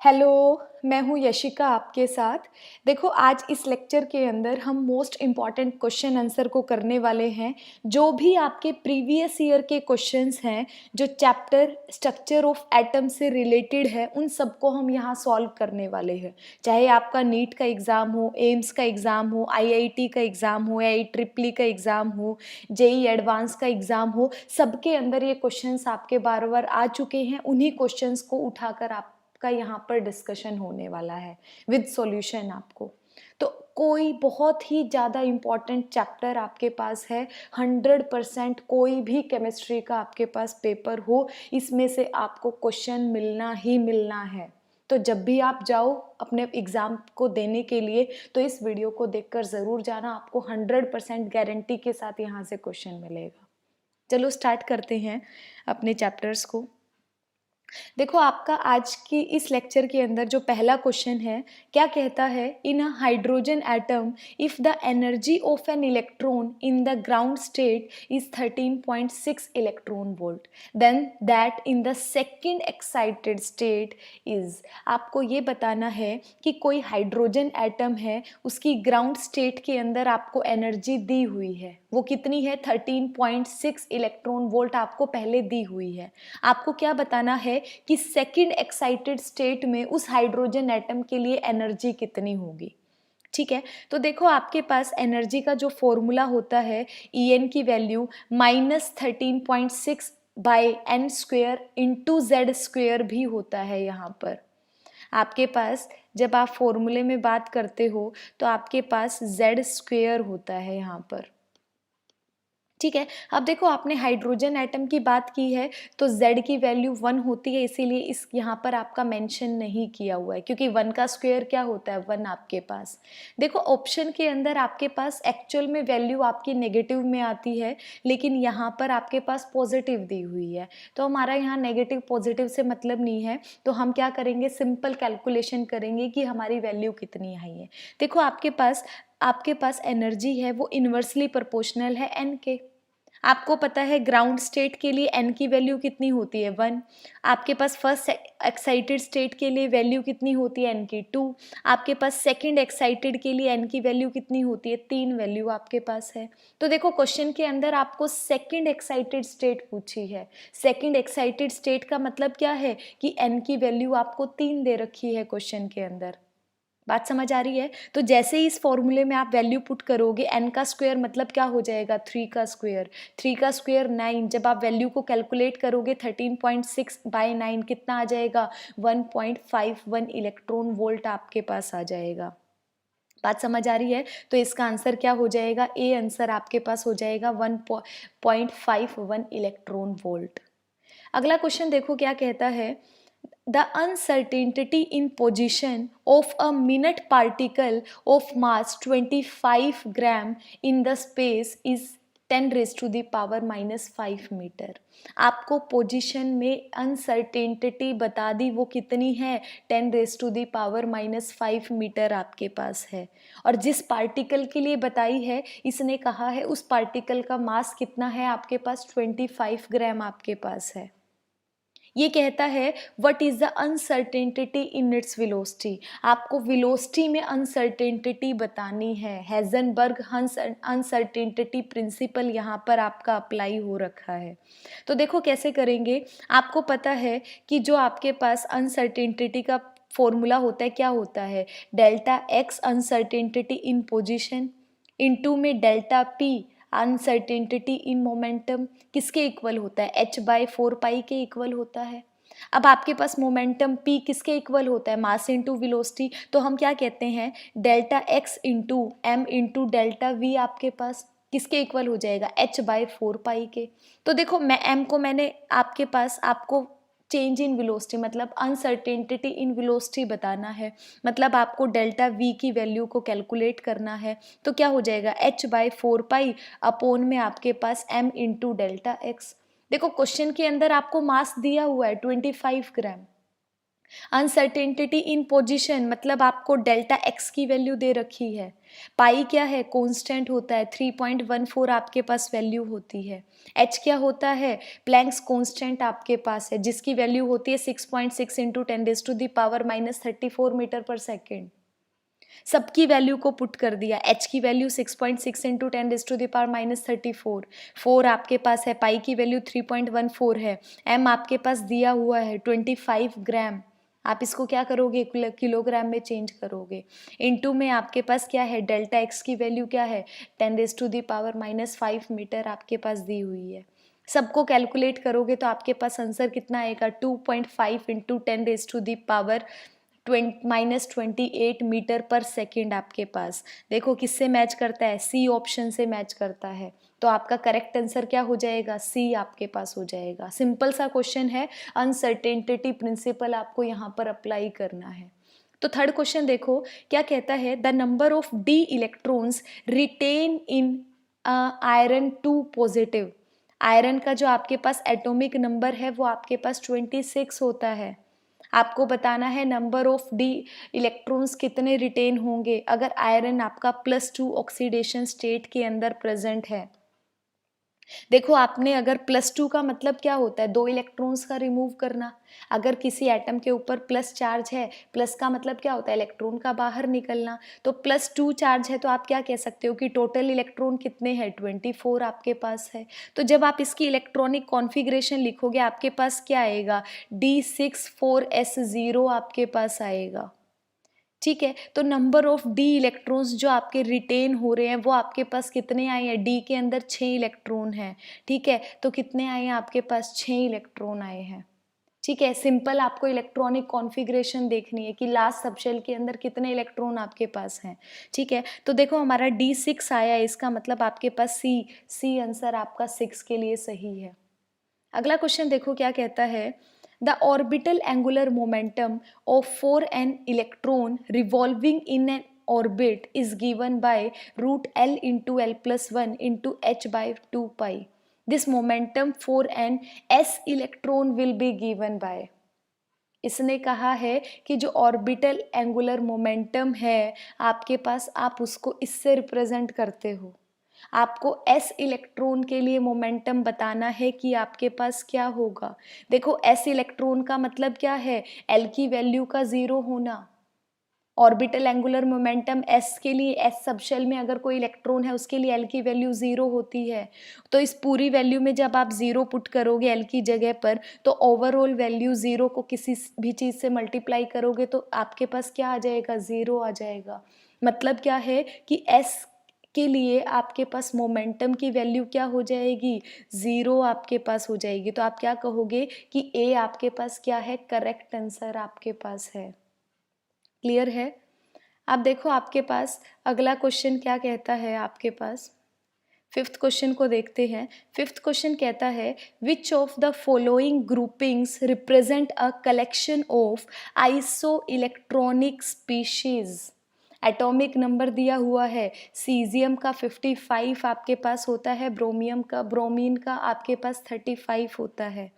Hello, मैं हूँ यशिका आपके साथ। देखो आज इस लेक्चर के अंदर हम मोस्ट इम्पॉर्टेंट क्वेश्चन आंसर को करने वाले हैं। जो भी आपके प्रीवियस ईयर के क्वेश्चंस हैं, जो चैप्टर स्ट्रक्चर ऑफ एटम से रिलेटेड है, उन सबको हम यहाँ सॉल्व करने वाले हैं। चाहे आपका नीट का एग्ज़ाम हो, एम्स का एग्ज़ाम हो, आईआईटी का एग्ज़ाम हो, IEEE का एग्ज़ाम हो, जेई एडवांस का एग्ज़ाम हो, सबके अंदर ये क्वेश्चंस आपके बार बार आ चुके हैं। उन्हीं क्वेश्चंस को उठाकर आप का यहाँ पर डिस्कशन होने वाला है विद सॉल्यूशन आपको। तो कोई बहुत ही ज़्यादा इम्पॉर्टेंट चैप्टर आपके पास है। 100% कोई भी केमिस्ट्री का आपके पास पेपर हो, इसमें से आपको क्वेश्चन मिलना ही मिलना है। तो जब भी आप जाओ अपने एग्ज़ाम को देने के लिए, तो इस वीडियो को देखकर ज़रूर जाना, आपको 100% गारंटी के साथ यहाँ से क्वेश्चन मिलेगा। चलो स्टार्ट करते हैं अपने चैप्टर्स को। देखो आपका आज की इस लेक्चर के अंदर जो पहला क्वेश्चन है, क्या कहता है, in a hydrogen atom if the energy of an electron in the ground state is 13.6 electron volt, then that in the second excited state is. आपको ये बताना है कि कोई हाइड्रोजन एटम है, उसकी ग्राउंड स्टेट के अंदर आपको एनर्जी दी हुई है। वो कितनी है? 13.6 इलेक्ट्रॉन वोल्ट आपको पहले दी हुई है। आपको क्या बताना है कि सेकंड एक्साइटेड स्टेट में उस हाइड्रोजन एटम के लिए एनर्जी कितनी होगी। ठीक है, तो देखो आपके पास एनर्जी का जो फॉर्मूला होता है, En की value -13.6 by n square into z square भी होता है। यहाँ पर आपके पास जब आप फॉर्मूले में बात करते हो तो आपके पास जेड स्क्वेयर होता है यहाँ पर। ठीक है, अब देखो आपने हाइड्रोजन एटम की बात की है, तो Z की वैल्यू 1 होती है, इसीलिए इस यहाँ पर आपका मेंशन नहीं किया हुआ है, क्योंकि 1 का स्क्वायर क्या होता है? 1 आपके पास। देखो ऑप्शन के अंदर आपके पास एक्चुअल में वैल्यू आपकी नेगेटिव में आती है, लेकिन यहाँ पर आपके पास पॉजिटिव दी हुई है। तो हमारा यहाँ नेगेटिव पॉजिटिव से मतलब नहीं है, तो हम क्या करेंगे, सिंपल कैलकुलेशन करेंगे कि हमारी वैल्यू कितनी आई है। देखो आपके पास एनर्जी है, वो इन्वर्सली प्रोपोर्शनल है एन के। आपको पता है ग्राउंड स्टेट के लिए एन की वैल्यू कितनी होती है? 1। आपके पास फर्स्ट एक्साइटेड स्टेट के लिए वैल्यू कितनी होती है? एन की 2। आपके पास सेकंड एक्साइटेड के लिए एन की वैल्यू कितनी होती है? 3 वैल्यू आपके पास है। तो देखो क्वेश्चन के अंदर आपको सेकंड एक्साइटेड स्टेट पूछी है। सेकंड एक्साइटेड स्टेट का मतलब क्या है कि एन की वैल्यू आपको 3 दे रखी है क्वेश्चन के अंदर। बात समझ आ रही है? तो जैसे ही इस फॉर्मूले में आप वैल्यू पुट करोगे, n का स्क्वायर मतलब क्या हो जाएगा? 3 का स्क्वायर। 3 का स्क्वायर 9। जब आप वैल्यू को कैलकुलेट करोगे 13.6 बाई 9 कितना आ जाएगा? 1.51 इलेक्ट्रॉन वोल्ट आपके पास आ जाएगा। बात समझ आ रही है? तो इसका आंसर क्या हो जाएगा? ए आंसर आपके पास हो जाएगा 1.51 इलेक्ट्रॉन वोल्ट। अगला क्वेश्चन देखो क्या कहता है, the uncertainty in position of a minute particle of mass 25 gram in the space is 10 raised to the power -5 मीटर। आपको पोजीशन में अनसर्टेनिटी बता दी, वो कितनी है? 10 raise to the power -5 metre आपके पास है। और जिस पार्टिकल के लिए बताई है, इसने कहा है उस पार्टिकल का मास कितना है आपके पास? 25 ग्राम आपके पास है। ये कहता है what is the uncertainty in its velocity. आपको वेलोसिटी में अनसर्टेनिटी बतानी है। हेजनबर्ग अनसर्टेनिटी प्रिंसिपल यहाँ पर आपका अप्लाई हो रखा है। तो देखो कैसे करेंगे। आपको पता है कि जो आपके पास अनसर्टेनिटी का फॉर्मूला होता है, क्या होता है? Delta X uncertainty in position into में delta P uncertainty in momentum किसके इक्वल होता है? h/4 के इक्वल होता है। अब आपके पास मोमेंटम p किसके इक्वल होता है? Mass into velocity. तो हम क्या कहते हैं? Delta x into M into delta V आपके पास किसके इक्वल हो जाएगा? h/4 के। तो देखो मैं m को मैंने आपके पास आपको चेंज इन वेलोसिटी मतलब अनसर्टेनिटी इन वेलोसिटी बताना है, मतलब आपको डेल्टा वी की वैल्यू को कैलकुलेट करना है। तो क्या हो जाएगा? h/4 अपॉन में आपके पास m इंटू डेल्टा एक्स। देखो क्वेश्चन के अंदर आपको मास दिया हुआ है 25 ग्राम। अनसर्टेनिटी इन पोजीशन मतलब आपको डेल्टा एक्स की वैल्यू दे रखी है। पाई क्या है, कांस्टेंट होता है, 3.14 आपके पास वैल्यू होती है। एच क्या होता है, प्लैंक्स कांस्टेंट आपके पास है जिसकी वैल्यू होती है 6.6 इंटू 10⁻⁻34 मीटर पर सेकेंड। सबकी वैल्यू को पुट कर दिया, एच की वैल्यू 6.6 इंटू 10⁻⁻34, 4 आपके पास है, पाई की वैल्यू 3.14 है, एम आपके पास दिया हुआ है 25 ग्राम। आप इसको क्या करोगे, किलोग्राम में चेंज करोगे। इनटू में आपके पास क्या है, डेल्टा एक्स की वैल्यू क्या है, 10⁻⁻5 मीटर आपके पास दी हुई है। सबको कैलकुलेट करोगे तो आपके पास आंसर कितना आएगा, 2.5 इंटू 10⁻28 मीटर पर सेकेंड आपके पास। देखो किससे मैच करता है, सी ऑप्शन से मैच करता है। तो आपका करेक्ट आंसर क्या हो जाएगा, सी आपके पास हो जाएगा। सिंपल सा क्वेश्चन है, अनसर्टेनिटी प्रिंसिपल आपको यहाँ पर अप्लाई करना है। तो थर्ड क्वेश्चन देखो क्या कहता है, the number of d electrons retained in iron 2 positive. Iron का जो आपके पास एटॉमिक नंबर है वो आपके पास 26 होता है। आपको बताना है नंबर ऑफ डी इलेक्ट्रॉन्स कितने रिटेन होंगे अगर आयरन आपका +2 ऑक्सीडेशन स्टेट के अंदर प्रेजेंट है। देखो आपने अगर +2 का मतलब क्या होता है, 2 इलेक्ट्रॉन्स का रिमूव करना। अगर किसी एटम के ऊपर प्लस चार्ज है, प्लस का मतलब क्या होता है, इलेक्ट्रॉन का बाहर निकलना। तो +2 चार्ज है तो आप क्या कह सकते हो कि टोटल इलेक्ट्रॉन कितने हैं, 24 आपके पास है। तो जब आप इसकी इलेक्ट्रॉनिक कॉन्फ़िगरेशन लिखोगे आपके पास क्या आएगा, D64S0 आपके पास आएगा। ठीक है, तो नंबर ऑफ डी इलेक्ट्रॉन्स जो आपके रिटेन हो रहे हैं वो आपके पास कितने आए हैं, डी के अंदर 6 इलेक्ट्रॉन हैं। ठीक है, तो कितने आए हैं आपके पास, 6 इलेक्ट्रॉन आए हैं। ठीक है, सिंपल आपको इलेक्ट्रॉनिक कॉन्फ़िगरेशन देखनी है कि लास्ट सबशेल के अंदर कितने इलेक्ट्रॉन आपके पास हैं। ठीक है, तो देखो हमारा D6 आया, इसका मतलब आपके पास सी आंसर आपका 6 के लिए सही है। अगला क्वेश्चन देखो क्या कहता है, the orbital angular momentum of for an electron revolving in an orbit is given by √L into L plus 1 into H by 2 pi. This momentum for an S electron will be given by. इसने कहा है कि जो orbital angular momentum है आपके पास, आप उसको इससे रिप्रेजेंट करते हो। आपको s इलेक्ट्रॉन के लिए मोमेंटम बताना है कि आपके पास क्या होगा। देखो s इलेक्ट्रॉन का मतलब क्या है, l की वैल्यू का 0 होना। ऑर्बिटल एंगुलर मोमेंटम s के लिए, s सबशेल में अगर कोई इलेक्ट्रॉन है उसके लिए l की वैल्यू 0 होती है। तो इस पूरी वैल्यू में जब आप 0 पुट करोगे l की जगह पर, तो ओवरऑल वैल्यू 0 को किसी भी चीज़ से मल्टीप्लाई करोगे तो आपके पास क्या आ जाएगा, 0 आ जाएगा। मतलब क्या है कि s के लिए आपके पास मोमेंटम की वैल्यू क्या हो जाएगी, 0 आपके पास हो जाएगी। तो आप क्या कहोगे कि ए आपके पास क्या है, करेक्ट आंसर आपके पास है। क्लियर है। आप देखो आपके पास अगला क्वेश्चन क्या कहता है, आपके पास फिफ्थ क्वेश्चन को देखते हैं। फिफ्थ क्वेश्चन कहता है, which of the following groupings represent a collection of iso electronic species. Atomic number दिया हुआ है, सीजियम का 55 आपके पास होता है, ब्रोमीन का आपके पास 35 होता है।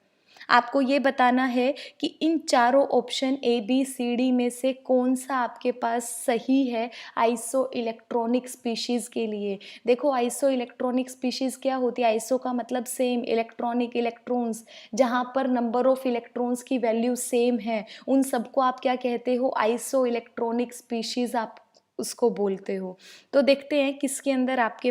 आपको ये बताना है कि इन चारों option A B C D में से कौन सा आपके पास सही है आइसो इलेक्ट्रॉनिक स्पीशीज़ के लिए। देखो आइसो इलेक्ट्रॉनिक स्पीशीज़ क्या होती है, आइसो का मतलब सेम, इलेक्ट्रॉनिक इलेक्ट्रॉन्स, जहाँ पर नंबर ऑफ इलेक्ट्रॉन्स की वैल्यू सेम है उन सबको आप क्या कहते हो, आइसो इलेक्ट्रॉनिक स्पीशीज़ आप उसको बोलते हो। तो देखते हैं किसके अंदर आपके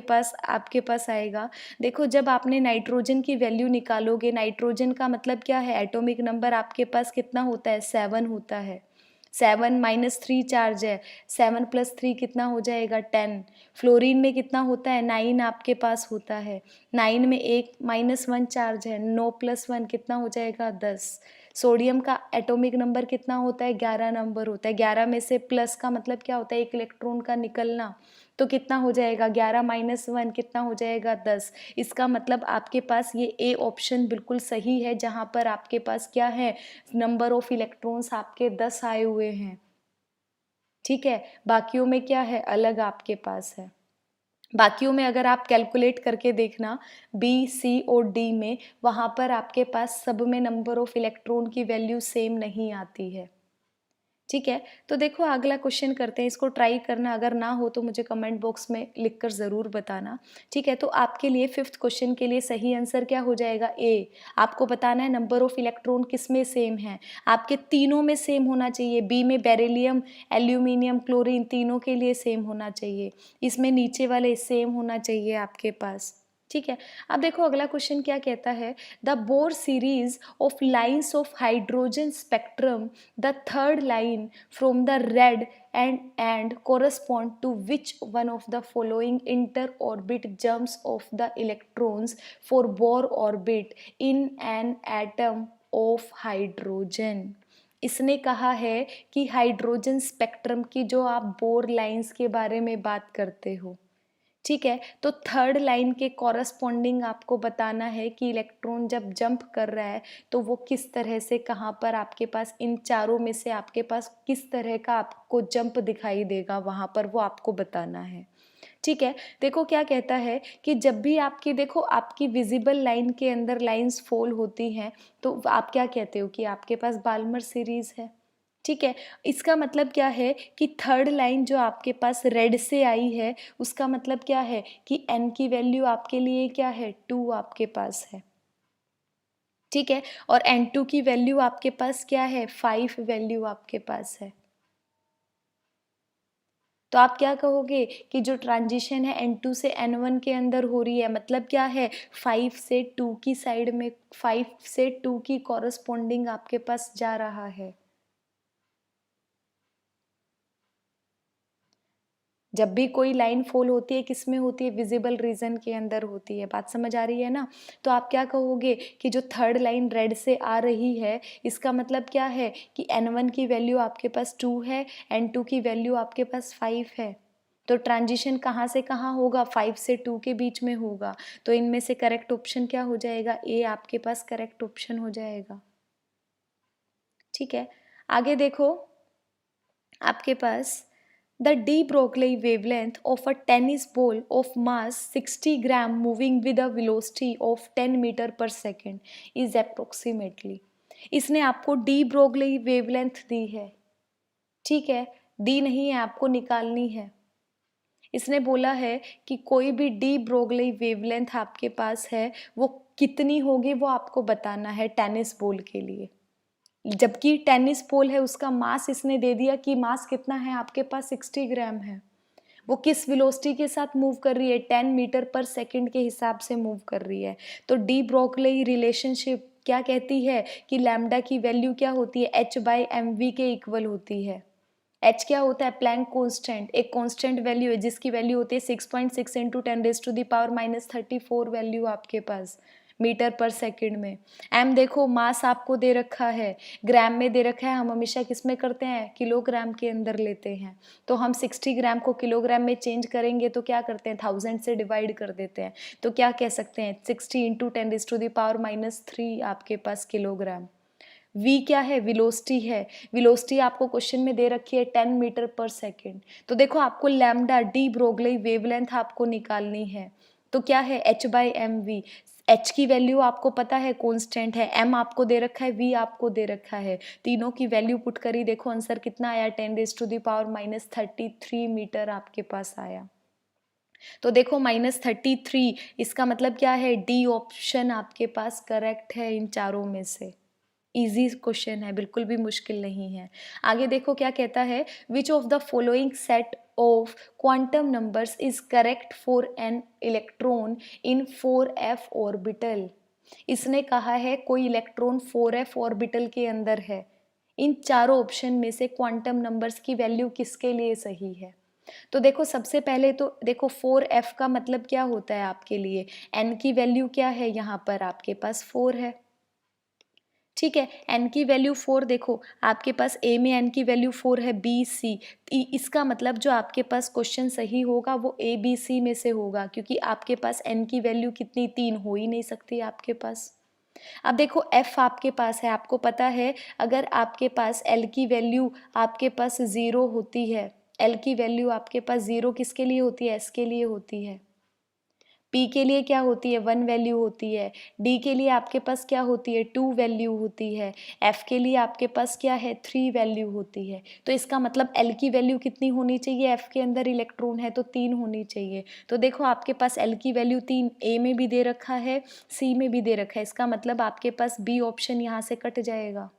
पास आएगा। देखो जब आपने नाइट्रोजन की वैल्यू निकालोगे, नाइट्रोजन का मतलब क्या है, एटॉमिक नंबर आपके पास कितना होता है, 7 होता है। 7 -3 चार्ज है, 7 + 3 कितना हो जाएगा, 10। फ्लोरीन में कितना होता है, 9 आपके पास होता है। 9 में एक -1 चार्ज है, 9 + 1 कितना हो जाएगा, 10। सोडियम का एटॉमिक नंबर कितना होता है, 11 नंबर होता है। 11 में से प्लस का मतलब क्या होता है, एक इलेक्ट्रॉन का निकलना। तो कितना हो जाएगा, 11 - 1 कितना हो जाएगा, 10। इसका मतलब आपके पास ये ए ऑप्शन बिल्कुल सही है, जहाँ पर आपके पास क्या है, नंबर ऑफ इलेक्ट्रॉन्स आपके 10 आए हुए हैं। ठीक है, बाकियों में क्या है, अलग आपके पास है। बाकियों में अगर आप कैलकुलेट करके देखना, बी सी और डी में, वहाँ पर आपके पास सब में नंबर ऑफ इलेक्ट्रॉन की वैल्यू सेम नहीं आती है। ठीक है, तो देखो अगला क्वेश्चन करते हैं, इसको ट्राई करना, अगर ना हो तो मुझे कमेंट बॉक्स में लिख कर ज़रूर बताना। ठीक है, तो आपके लिए 5th क्वेश्चन के लिए सही आंसर क्या हो जाएगा? ए। आपको बताना है नंबर ऑफ इलेक्ट्रॉन किस में सेम है, आपके तीनों में सेम होना चाहिए। बी में बेरिलियम, एल्यूमिनियम, क्लोरीन तीनों के लिए सेम होना चाहिए। इसमें नीचे वाले सेम होना चाहिए आपके पास। ठीक है, अब देखो अगला क्वेश्चन क्या कहता है, the bore series of lines of hydrogen spectrum, the third line from the red and correspond to which one of the following inter-orbit jumps of the electrons for Bohr orbit in an atom of hydrogen। इसने कहा है कि hydrogen spectrum की जो आप bore lines के बारे में बात करते हो, ठीक है, तो थर्ड लाइन के कॉरस्पॉन्डिंग आपको बताना है कि इलेक्ट्रॉन जब जंप कर रहा है तो वो किस तरह से, कहाँ पर आपके पास इन चारों में से आपके पास किस तरह का आपको जंप दिखाई देगा वहाँ पर, वो आपको बताना है। ठीक है, देखो क्या कहता है कि जब भी आपकी, देखो आपकी विजिबल लाइन के अंदर लाइंस फॉल होती हैं तो आप क्या कहते हो कि आपके पास बाल्मर सीरीज है। ठीक है, इसका मतलब क्या है कि थर्ड लाइन जो आपके पास रेड से आई है उसका मतलब क्या है कि n की वैल्यू आपके लिए क्या है, 2 आपके पास है। ठीक है, और n2 की वैल्यू आपके पास क्या है, 5 वैल्यू आपके पास है। तो आप क्या कहोगे कि जो ट्रांजिशन है n2 से n1 के अंदर हो रही है, मतलब क्या है, 5 से 2 की साइड में, 5 से 2 की कॉरस्पॉन्डिंग आपके पास जा रहा है। जब भी कोई लाइन फॉल होती है किस में होती है, विजिबल रीजन के अंदर होती है। बात समझ आ रही है ना? तो आप क्या कहोगे कि जो थर्ड लाइन रेड से आ रही है इसका मतलब क्या है कि n1 की वैल्यू आपके पास 2 है, n2 की वैल्यू आपके पास 5 है। तो ट्रांजिशन कहाँ से कहाँ होगा, 5 से 2 के बीच में होगा। तो इनमें से करेक्ट ऑप्शन क्या हो जाएगा, ए आपके पास करेक्ट ऑप्शन हो जाएगा। ठीक है, आगे देखो आपके पास the de Broglie wavelength of a tennis ball of mass 60 gram moving with a velocity of 10 meter per second is approximately। इसने आपको डी ब्रोगली वेवलेंथ दी है। ठीक है, दी नहीं है, आपको निकालनी है। इसने बोला है कि कोई भी डी ब्रोगली वेवलेंथ आपके पास है वो कितनी होगी वो आपको बताना है टेनिस बॉल के लिए। जबकि टेनिस बॉल है उसका मास इसने दे दिया कि मास कितना है आपके पास, 60 ग्राम है। वो किस वेलोसिटी के साथ मूव कर रही है, 10 मीटर पर सेकंड के हिसाब से मूव कर रही है। तो डी ब्रोगली रिलेशनशिप क्या कहती है कि लैम्डा की वैल्यू क्या होती है, h/mv के इक्वल होती है। h क्या होता है, प्लैंक कांस्टेंट, एक कांस्टेंट वैल्यू है जिसकी वैल्यू होती है 6.6 इंटू 10⁻⁻⁻³ वैल्यू आपके पास मीटर पर सेकंड में। m देखो मास आपको दे रखा है, ग्राम में दे रखा है, हम हमेशा किस में करते हैं, किलोग्राम के अंदर लेते हैं। तो हम 60 ग्राम को किलोग्राम में चेंज करेंगे तो क्या करते हैं, 1000 से डिवाइड कर देते हैं। तो क्या कह सकते हैं, 60 इंटू 10⁻³ आपके पास किलोग्राम। v क्या है, वेलोसिटी है। वेलोसिटी आपको क्वेश्चन में दे रखी है 10 मीटर पर सेकंड। तो देखो आपको लैम्डा डी ब्रोगली वेवलेंथ आपको निकालनी है। तो क्या है, h/mv। h की वैल्यू आपको पता है कांस्टेंट है, m आपको दे रखा है, v आपको दे रखा है। तीनों की वैल्यू पुट करी, देखो आंसर कितना आया, 10⁻³ मीटर आपके पास आया। तो देखो -33, इसका मतलब क्या है, डी ऑप्शन आपके पास करेक्ट है इन चारों में से। इजी क्वेश्चन है, बिल्कुल भी मुश्किल नहीं है। आगे देखो क्या कहता है, which of the following set of quantum numbers is correct for an electron in 4f orbital. इसने कहा है कोई इलेक्ट्रॉन 4f ऑर्बिटल के अंदर है, इन चारों ऑप्शन में से क्वांटम नंबर्स की वैल्यू किसके लिए सही है। तो देखो सबसे पहले तो देखो 4f का मतलब क्या होता है आपके लिए, n की वैल्यू क्या है, यहाँ पर आपके पास 4 है। ठीक है, n की वैल्यू 4, देखो आपके पास a में n की वैल्यू 4 है, b c, इसका मतलब जो आपके पास क्वेश्चन सही होगा वो a b c में से होगा, क्योंकि आपके पास n की वैल्यू कितनी, 3 हो ही नहीं सकती आपके पास। अब देखो f आपके पास है, आपको पता है अगर आपके पास l की वैल्यू आपके पास 0 होती है, l की वैल्यू आपके पास 0 किसके लिए होती है, s के लिए होती है। P के लिए क्या होती है 1 वैल्यू होती है, D के लिए आपके पास क्या होती है 2 वैल्यू होती है, F के लिए आपके पास क्या है 3 वैल्यू होती है। तो इसका मतलब L की वैल्यू कितनी होनी चाहिए, F के अंदर इलेक्ट्रॉन है तो 3 होनी चाहिए। तो देखो आपके पास L की वैल्यू 3 A में भी दे रखा है, C में भी दे रखा है, इसका मतलब आपके पास B ऑप्शन यहाँ से कट जाएगा।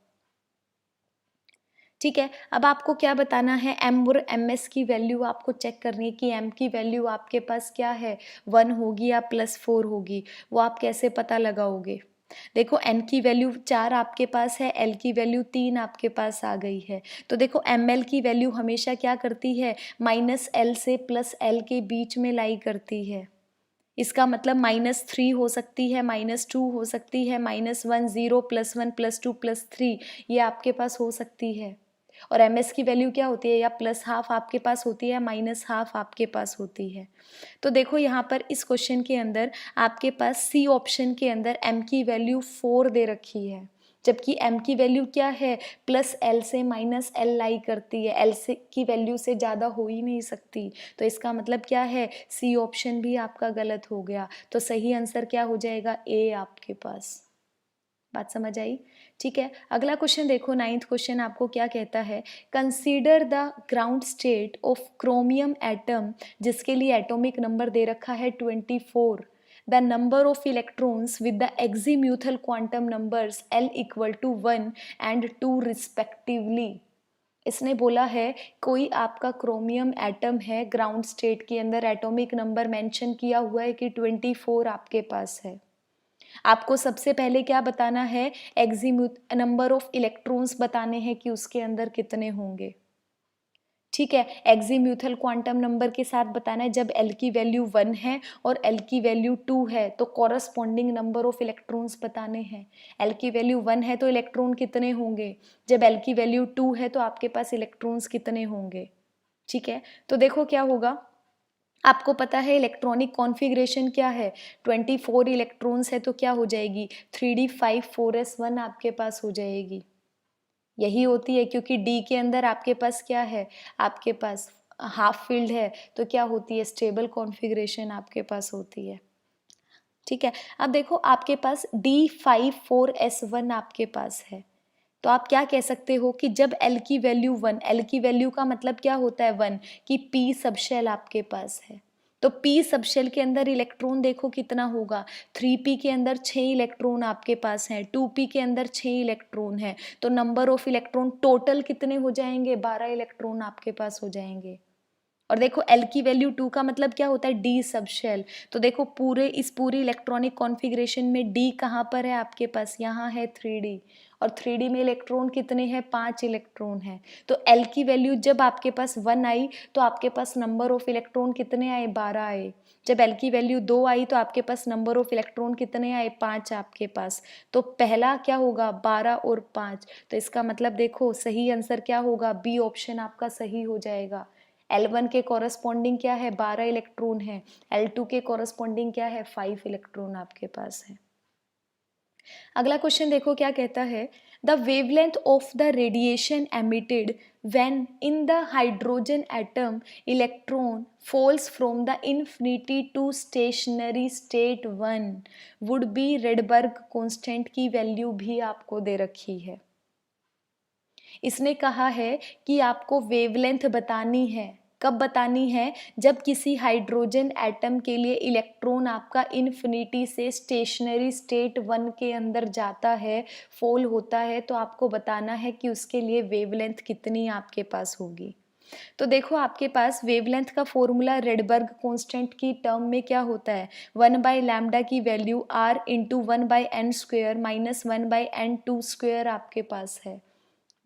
ठीक है, अब आपको क्या बताना है, M और MS की वैल्यू आपको चेक करनी है कि M की वैल्यू आपके पास क्या है 1 होगी या +4 होगी, वो आप कैसे पता लगाओगे। देखो N की वैल्यू 4 आपके पास है, L की वैल्यू 3 आपके पास आ गई है। तो देखो ML की वैल्यू हमेशा क्या करती है -L से +L के बीच में लाई करती है। इसका मतलब -3 हो सकती है, -2 हो सकती है, -1 0 +1 +2 +3 ये आपके पास हो सकती है। और MS की वैल्यू क्या होती है, या +½ आपके पास होती है या -½ आपके पास होती है। तो देखो यहाँ पर इस क्वेश्चन के अंदर आपके पास C ऑप्शन के अंदर M की वैल्यू 4 दे रखी है, जबकि M की वैल्यू क्या है +L से -L लाई करती है, L से की वैल्यू से ज़्यादा हो ही नहीं सकती। तो इसका मतलब क्या है C ऑप्शन भी आपका गलत हो गया। तो सही आंसर क्या हो जाएगा A आपके पास। बात समझ आई। ठीक है, अगला क्वेश्चन देखो, 9th क्वेश्चन आपको क्या कहता है, consider the ground state of chromium atom, जिसके लिए एटॉमिक नंबर दे रखा है 24, the number of electrons with the azimuthal quantum numbers L = 1 and 2 respectively. इसने बोला है कोई आपका क्रोमियम एटम है, ग्राउंड स्टेट के अंदर एटॉमिक नंबर मेंशन किया हुआ है कि 24 आपके पास है। आपको सबसे पहले क्या बताना है, नंबर ऑफ इलेक्ट्रॉन्स बताने हैं कि उसके अंदर कितने होंगे। ठीक है, एक्जीम्यूथल क्वांटम नंबर के साथ बताना है, जब L की वैल्यू 1 है और L की वैल्यू 2 है तो कॉरस्पॉन्डिंग नंबर ऑफ इलेक्ट्रॉन्स बताने हैं। L की वैल्यू 1 है तो इलेक्ट्रॉन कितने होंगे, जब L की वैल्यू 2 है तो आपके पास इलेक्ट्रॉन्स कितने होंगे। ठीक है, तो देखो क्या होगा, आपको पता है इलेक्ट्रॉनिक कॉन्फ़िगरेशन क्या है, 24 इलेक्ट्रॉन्स है तो क्या हो जाएगी 3d5 4s1 आपके पास हो जाएगी। यही होती है क्योंकि D के अंदर आपके पास क्या है, आपके पास हाफ फील्ड है, तो क्या होती है स्टेबल कॉन्फ़िगरेशन आपके पास होती है। ठीक है, अब देखो आपके पास D5 4s1 आपके पास है, तो आप क्या कह सकते हो कि जब L की वैल्यू 1, L की वैल्यू का मतलब क्या होता है 1, कि P सबशेल आपके पास है, तो P सबशेल के अंदर इलेक्ट्रॉन देखो कितना होगा, 3p के अंदर 6 इलेक्ट्रॉन आपके पास हैं, 2p के अंदर 6 इलेक्ट्रॉन है, तो नंबर ऑफ इलेक्ट्रॉन टोटल कितने हो जाएंगे 12 इलेक्ट्रॉन आपके पास हो जाएंगे। और देखो L की वैल्यू 2 का मतलब क्या होता है D सबशेल, तो देखो इस पूरी इलेक्ट्रॉनिक कॉन्फ़िगरेशन में D कहाँ पर है आपके पास, यहाँ है 3D, और 3D में इलेक्ट्रॉन कितने हैं 5 इलेक्ट्रॉन हैं। तो L की वैल्यू जब आपके पास 1 आई तो आपके पास नंबर ऑफ इलेक्ट्रॉन कितने आए 12 आए, जब L की वैल्यू 2 आई तो आपके पास नंबर ऑफ इलेक्ट्रॉन कितने आए 5 आपके पास। तो पहला क्या होगा 12 और 5, तो इसका मतलब देखो सही आंसर क्या होगा, बी ऑप्शन आपका सही हो जाएगा। L1 के कॉरस्पॉन्डिंग क्या है 12 इलेक्ट्रॉन है, L2 के कॉरस्पॉन्डिंग क्या है 5 इलेक्ट्रॉन आपके पास है। अगला क्वेश्चन देखो क्या कहता है, the wavelength of the radiation emitted when in the hydrogen atom electron falls from the infinity to stationary state 1 would be Rydberg constant की वैल्यू भी आपको दे रखी है। इसने कहा है कि आपको वेवलेंथ बतानी है, कब बतानी है, जब किसी हाइड्रोजन एटम के लिए इलेक्ट्रॉन आपका इन्फिनिटी से स्टेशनरी स्टेट 1 के अंदर जाता है, फॉल होता है, तो आपको बताना है कि उसके लिए वेवलेंथ कितनी आपके पास होगी। तो देखो आपके पास वेवलेंथ का फॉर्मूला रेडबर्ग कांस्टेंट की टर्म में क्या होता है, 1/λ की value r into 1/n² minus 1/n² आपके पास है।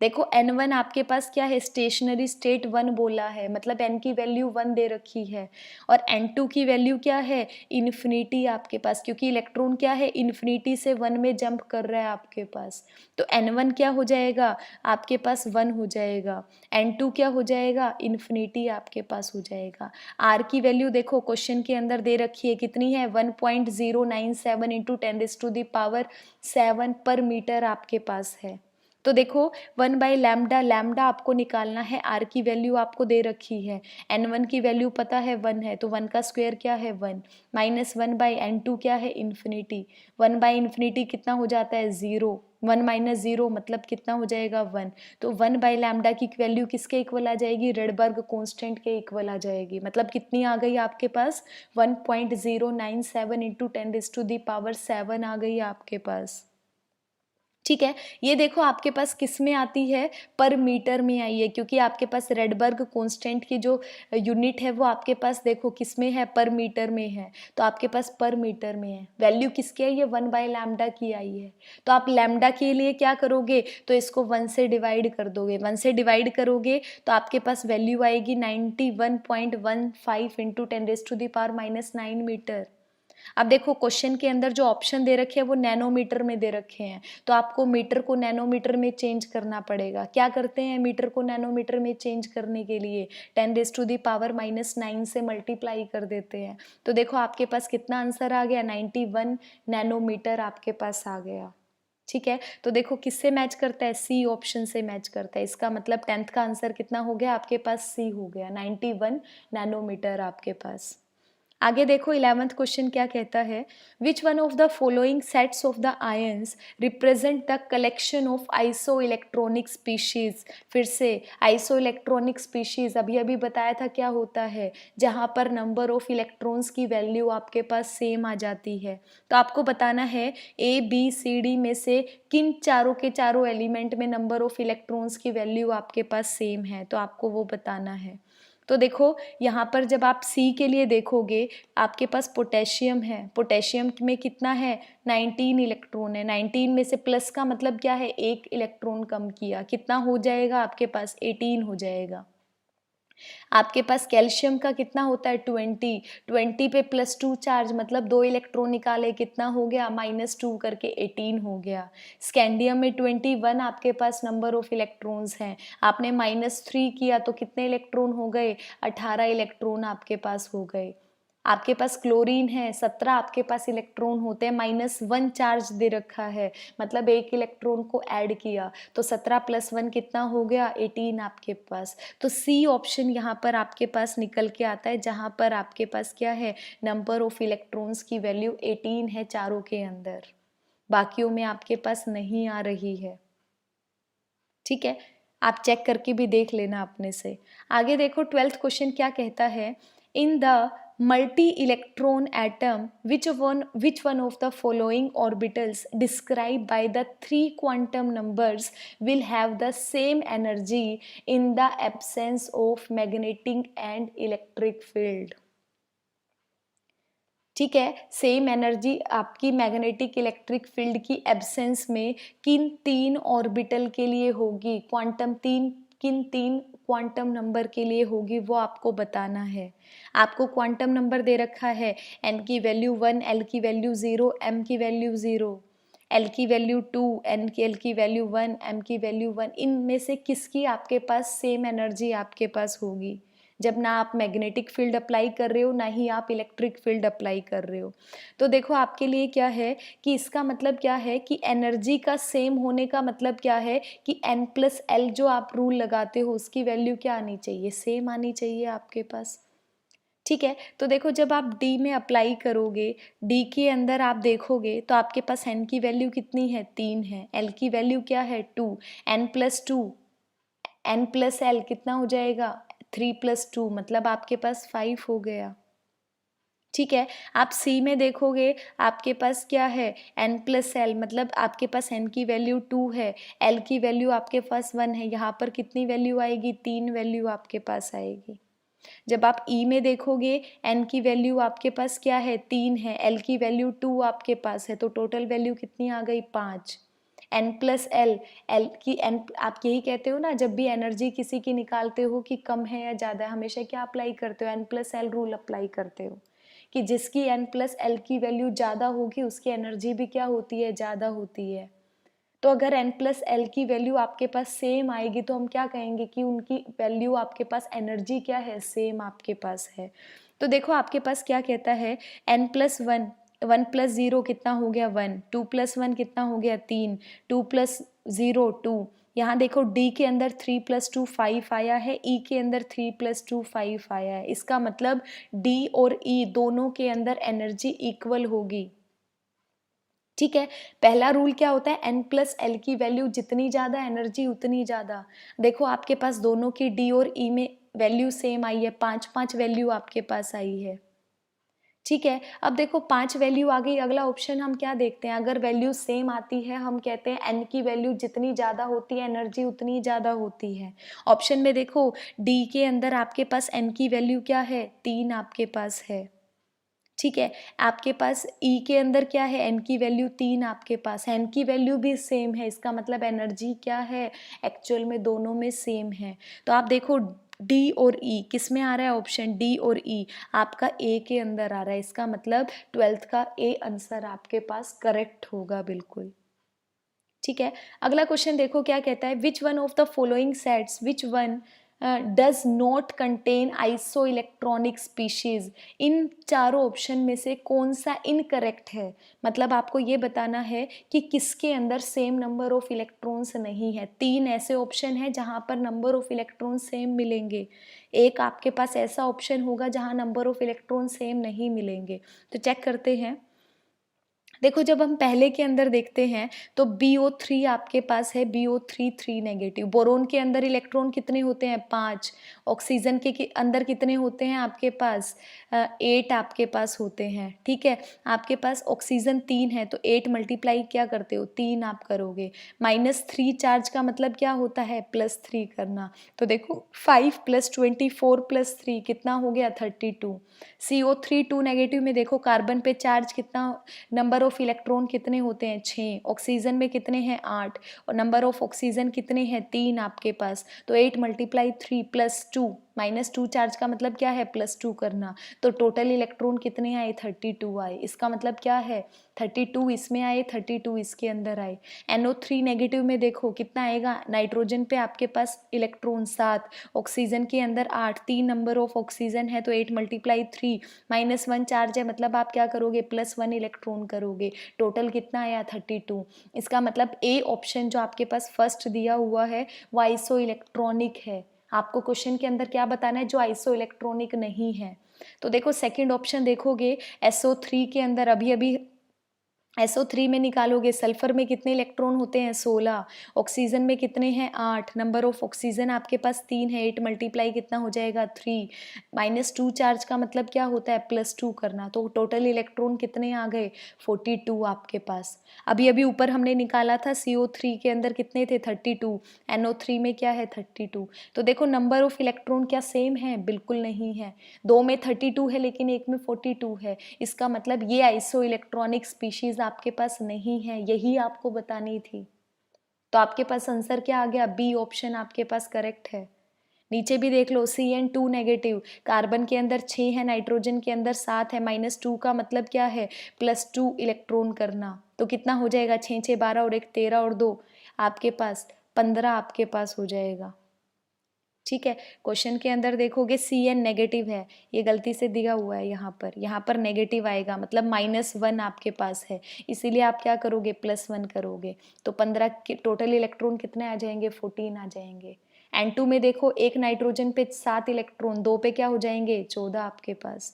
देखो n1 आपके पास क्या है, स्टेशनरी स्टेट 1 बोला है, मतलब n की वैल्यू 1 दे रखी है, और n2 की वैल्यू क्या है इन्फिनिटी आपके पास, क्योंकि इलेक्ट्रॉन क्या है इन्फिनिटी से 1 में जंप कर रहा है आपके पास, तो n1 क्या हो जाएगा आपके पास 1 हो जाएगा, n2 क्या हो जाएगा इन्फिनिटी आपके पास हो जाएगा। r की वैल्यू देखो क्वेश्चन के अंदर दे रखी है कितनी है 1.097 × 10⁻⁷ पर मीटर आपके पास है। तो देखो 1/लैम्डा, लैम्डा आपको निकालना है, आर की वैल्यू आपको दे रखी है, n1 की वैल्यू पता है 1 है, तो 1 का स्क्वायर क्या है 1, -1/n2 क्या है इन्फिनिटी, 1/इन्फिनिटी कितना हो जाता है 0, 1 - 0 मतलब कितना हो जाएगा 1, तो 1/लैम्डा की वैल्यू किसके इक्वल आ जाएगी, रेडबर्ग कांस्टेंट के इक्वल आ जाएगी, मतलब कितनी आ गई आपके पास 1.097 × 10⁻7 आ गई आपके पास। ठीक है, ये देखो आपके पास किस में आती है, पर मीटर में आई है, क्योंकि आपके पास रेडबर्ग कांस्टेंट की जो यूनिट है वो आपके पास देखो किस में है, पर मीटर में है, तो आपके पास पर मीटर में है। वैल्यू किसकी आई है, 1/लैम्डा की आई है, तो आप लैम्डा के लिए क्या करोगे, तो इसको 1 से डिवाइड कर दोगे, 1 से डिवाइड करोगे तो आपके पास वैल्यू आएगी 91.15 × 10⁻9 मीटर। अब देखो क्वेश्चन के अंदर जो ऑप्शन दे रखे हैं वो नैनोमीटर में दे रखे हैं, तो आपको मीटर को नैनोमीटर में चेंज करना पड़ेगा। क्या करते हैं मीटर को नैनोमीटर में चेंज करने के लिए, 10⁻9 से मल्टीप्लाई कर देते हैं। तो देखो आपके पास कितना आंसर आ गया, 91 नैनोमीटर आपके पास आ गया। ठीक है, तो देखो किससे मैच करता है, सी ऑप्शन से मैच करता है, इसका मतलब 10th का आंसर कितना हो गया आपके पास, सी हो गया, 91 नैनोमीटर आपके पास। आगे देखो 11th क्वेश्चन क्या कहता है, which one of the following sets of the ions represent the collection of iso electronic species. फिर से आइसो इलेक्ट्रॉनिक स्पीशीज अभी अभी बताया था क्या होता है, जहाँ पर नंबर ऑफ इलेक्ट्रॉन्स की वैल्यू आपके पास सेम आ जाती है। तो आपको बताना है ए बी सी डी में से किन चारों के चारों एलिमेंट में नंबर ऑफ इलेक्ट्रॉन्स की वैल्यू आपके पास सेम है, तो आपको वो बताना है। तो देखो यहाँ पर जब आप सी के लिए देखोगे, आपके पास पोटेशियम है, पोटेशियम में कितना है 19 इलेक्ट्रॉन है, 19 में से प्लस का मतलब क्या है, एक इलेक्ट्रॉन कम किया, कितना हो जाएगा आपके पास 18 हो जाएगा। आपके पास कैल्शियम का कितना होता है 20, 20 पे +2 चार्ज मतलब 2 इलेक्ट्रॉन निकाले, कितना हो गया -2 करके 18 हो गया। स्कैंडियम में 21 आपके पास नंबर ऑफ इलेक्ट्रॉन्स हैं, आपने -3 किया तो कितने इलेक्ट्रॉन हो गए, 18 इलेक्ट्रॉन आपके पास हो गए। आपके पास क्लोरीन है, 17 आपके पास इलेक्ट्रॉन होते हैं, -1 चार्ज दे रखा है, मतलब एक इलेक्ट्रॉन को ऐड किया तो 17 + 1 कितना हो गया 18 आपके पास। तो सी ऑप्शन यहाँ पर आपके पास निकल के आता है, जहाँ पर आपके पास क्या है, नंबर ऑफ इलेक्ट्रॉन्स की वैल्यू 18 है चारों के अंदर, बाकियों में आपके पास नहीं आ रही है। ठीक है, आप चेक करके भी देख लेना अपने से। आगे देखो 12th क्वेश्चन क्या कहता है, in the multi electron atom which one of the following orbitals described by the 3 quantum numbers will have the same energy in the absence of magnetic and electric field। ठीक है, same energy आपकी magnetic electric field की absence में किन 3 orbital के लिए होगी, किन तीन क्वांटम नंबर के लिए होगी वो आपको बताना है। आपको क्वांटम नंबर दे रखा है, n की वैल्यू 1, l की वैल्यू 0, m की वैल्यू 0, l की वैल्यू 2, l की वैल्यू 1, m की वैल्यू 1, इनमें से किसकी आपके पास सेम एनर्जी आपके पास होगी, जब ना आप मैग्नेटिक फील्ड अप्लाई कर रहे हो ना ही आप इलेक्ट्रिक फील्ड अप्लाई कर रहे हो। तो देखो आपके लिए क्या है कि इसका मतलब क्या है कि एनर्जी का सेम होने का मतलब क्या है कि n+l जो आप रूल लगाते हो उसकी वैल्यू क्या आनी चाहिए, सेम आनी चाहिए आपके पास। ठीक है, तो देखो जब आप D में अप्लाई करोगे, D के अंदर आप देखोगे तो आपके पास n की वैल्यू कितनी है 3 है, l की वैल्यू क्या है 2, n+2, n+l कितना हो जाएगा 3 + 2 मतलब आपके पास 5 हो गया। ठीक है, आप सी में देखोगे आपके पास क्या है n+l मतलब आपके पास n की वैल्यू 2 है, l की वैल्यू आपके पास 1 है, यहाँ पर कितनी वैल्यू आएगी 3 वैल्यू आपके पास आएगी। जब आप ई में देखोगे n की वैल्यू आपके पास क्या है 3 है, l की वैल्यू 2 आपके पास है, तो टोटल वैल्यू कितनी आ गई 5। n+l, l की n आप यही कहते हो ना, जब भी एनर्जी किसी की निकालते हो कि कम है या ज़्यादा है, हमेशा क्या अप्लाई करते हो n+l रूल अप्लाई करते हो कि जिसकी n+l की वैल्यू ज़्यादा होगी उसकी एनर्जी भी क्या होती है, ज़्यादा होती है। तो अगर n+l की वैल्यू आपके पास सेम आएगी तो हम क्या कहेंगे कि उनकी वैल्यू आपके पास एनर्जी क्या है, सेम आपके पास है। तो देखो आपके पास क्या कहता है n+1 1 प्लस 0 कितना हो गया 1, 2 प्लस 1 कितना हो गया 3, 2 प्लस 0 2। यहाँ देखो डी के अंदर 3 प्लस 2 5 आया है, ई के अंदर 3 प्लस 2 5 आया है। इसका मतलब डी और ई दोनों के अंदर एनर्जी इक्वल होगी। ठीक है, पहला रूल क्या होता है, एन प्लस एल की वैल्यू जितनी ज़्यादा एनर्जी उतनी ज़्यादा। देखो आपके पास दोनों की डी और ई में वैल्यू सेम आई है, 5 वैल्यू आपके पास आई है। ठीक है, अब देखो 5 वैल्यू आ गई, अगला ऑप्शन हम क्या देखते हैं, अगर वैल्यू सेम आती है हम कहते हैं एन की वैल्यू जितनी ज़्यादा होती है एनर्जी उतनी ज़्यादा होती है। ऑप्शन में देखो डी के अंदर आपके पास एन की वैल्यू क्या है 3 आपके पास है। ठीक है, आपके पास ई के अंदर क्या है, एन की वैल्यू 3 आपके पास है, एन की वैल्यू भी सेम है, इसका मतलब एनर्जी क्या है, एक्चुअल में दोनों में सेम है। तो आप देखो डी और ई किस में आ रहा है, ऑप्शन डी और ई आपका ए के अंदर आ रहा है, इसका मतलब 12th का ए आंसर आपके पास करेक्ट होगा बिल्कुल। ठीक है, अगला क्वेश्चन देखो क्या कहता है, which one of the following sets which one does not contain iso electronic species. इन चारों ऑप्शन में से कौन सा इनकरेक्ट है, मतलब आपको ये बताना है कि किसके अंदर सेम नंबर ऑफ इलेक्ट्रॉन्स नहीं है। 3 ऐसे ऑप्शन है जहाँ पर नंबर ऑफ इलेक्ट्रॉन सेम मिलेंगे, एक आपके पास ऐसा ऑप्शन होगा जहाँ नंबर ऑफ इलेक्ट्रॉन सेम नहीं मिलेंगे। तो चेक करते हैं, देखो जब हम पहले के अंदर देखते हैं तो BO3 आपके पास है, BO3 3 नेगेटिव। बोरोन के अंदर इलेक्ट्रॉन कितने होते हैं 5, ऑक्सीजन के अंदर कितने होते हैं आपके पास 8 आपके पास होते हैं। ठीक है, आपके पास ऑक्सीजन 3 है तो 8 मल्टीप्लाई क्या करते हो 3 आप करोगे। -3 चार्ज का मतलब क्या होता है +3 करना। तो देखो 5 + 24 + 3 कितना हो गया 32। CO3 2 नेगेटिव में देखो कार्बन पे चार्ज कितना, नंबर ऑफ इलेक्ट्रॉन कितने होते हैं 6, ऑक्सीजन में कितने हैं 8 और नंबर ऑफ ऑक्सीजन कितने हैं 3 आपके पास। तो 8 × 3 + 2 -2 चार्ज का मतलब क्या है +2 करना। तो टोटल इलेक्ट्रॉन कितने आए 32 आए, इसका मतलब क्या है 32 इसमें आए 32 इसके अंदर आए। NO3 नेगेटिव में देखो कितना आएगा, नाइट्रोजन पे आपके पास इलेक्ट्रॉन 7, ऑक्सीजन के अंदर 8, 3 नंबर ऑफ ऑक्सीजन है तो 8 × 3 -1 चार्ज है, मतलब आप क्या करोगे +1 इलेक्ट्रॉन करोगे। टोटल कितना आया 32। इसका मतलब ए ऑप्शन जो आपके पास फर्स्ट दिया हुआ है वो आइसो इलेक्ट्रॉनिक है। आपको क्वेश्चन के अंदर क्या बताना है, जो आइसो इलेक्ट्रॉनिक नहीं है। तो देखो सेकंड ऑप्शन देखोगे SO3 के अंदर अभी अभी SO3 में निकालोगे, सल्फर में कितने इलेक्ट्रॉन होते हैं 16, ऑक्सीजन में कितने हैं 8, नंबर ऑफ ऑक्सीजन आपके पास 3 है, 8 × कितना हो जाएगा 3, -2 चार्ज का मतलब क्या होता है +2 करना। तो टोटल इलेक्ट्रॉन कितने आ गए 42 आपके पास। अभी अभी ऊपर हमने निकाला था CO3 के अंदर कितने थे 32, NO3 में क्या है 32। तो देखो नंबर ऑफ इलेक्ट्रॉन क्या सेम है, बिल्कुल नहीं है। 2 में 32 है लेकिन एक में 42 है, इसका मतलब ये आइसो इलेक्ट्रॉनिक स्पीशीज आपके पास नहीं है, यही आपको बतानी थी। तो आपके पास आंसर क्या आ गया, बी ऑप्शन आपके पास करेक्ट है। नीचे भी देख लो CN2 नेगेटिव, कार्बन के अंदर 6 है, नाइट्रोजन के अंदर 7 है, -2 का मतलब क्या है +2 इलेक्ट्रॉन करना। तो कितना हो जाएगा 6 6 12 और 1 13 और 2 आपके पास 15 आपके पास हो जाएगा। ठीक है, क्वेश्चन के अंदर देखोगे CN नेगेटिव है, ये गलती से दिया हुआ है यहाँ पर नेगेटिव आएगा, मतलब -1 आपके पास है, इसीलिए आप क्या करोगे +1 करोगे। तो 15 के टोटल इलेक्ट्रॉन कितने आ जाएंगे 14 आ जाएंगे। N2 में देखो एक नाइट्रोजन पे 7 इलेक्ट्रॉन, 2 पे क्या हो जाएंगे 14 आपके पास।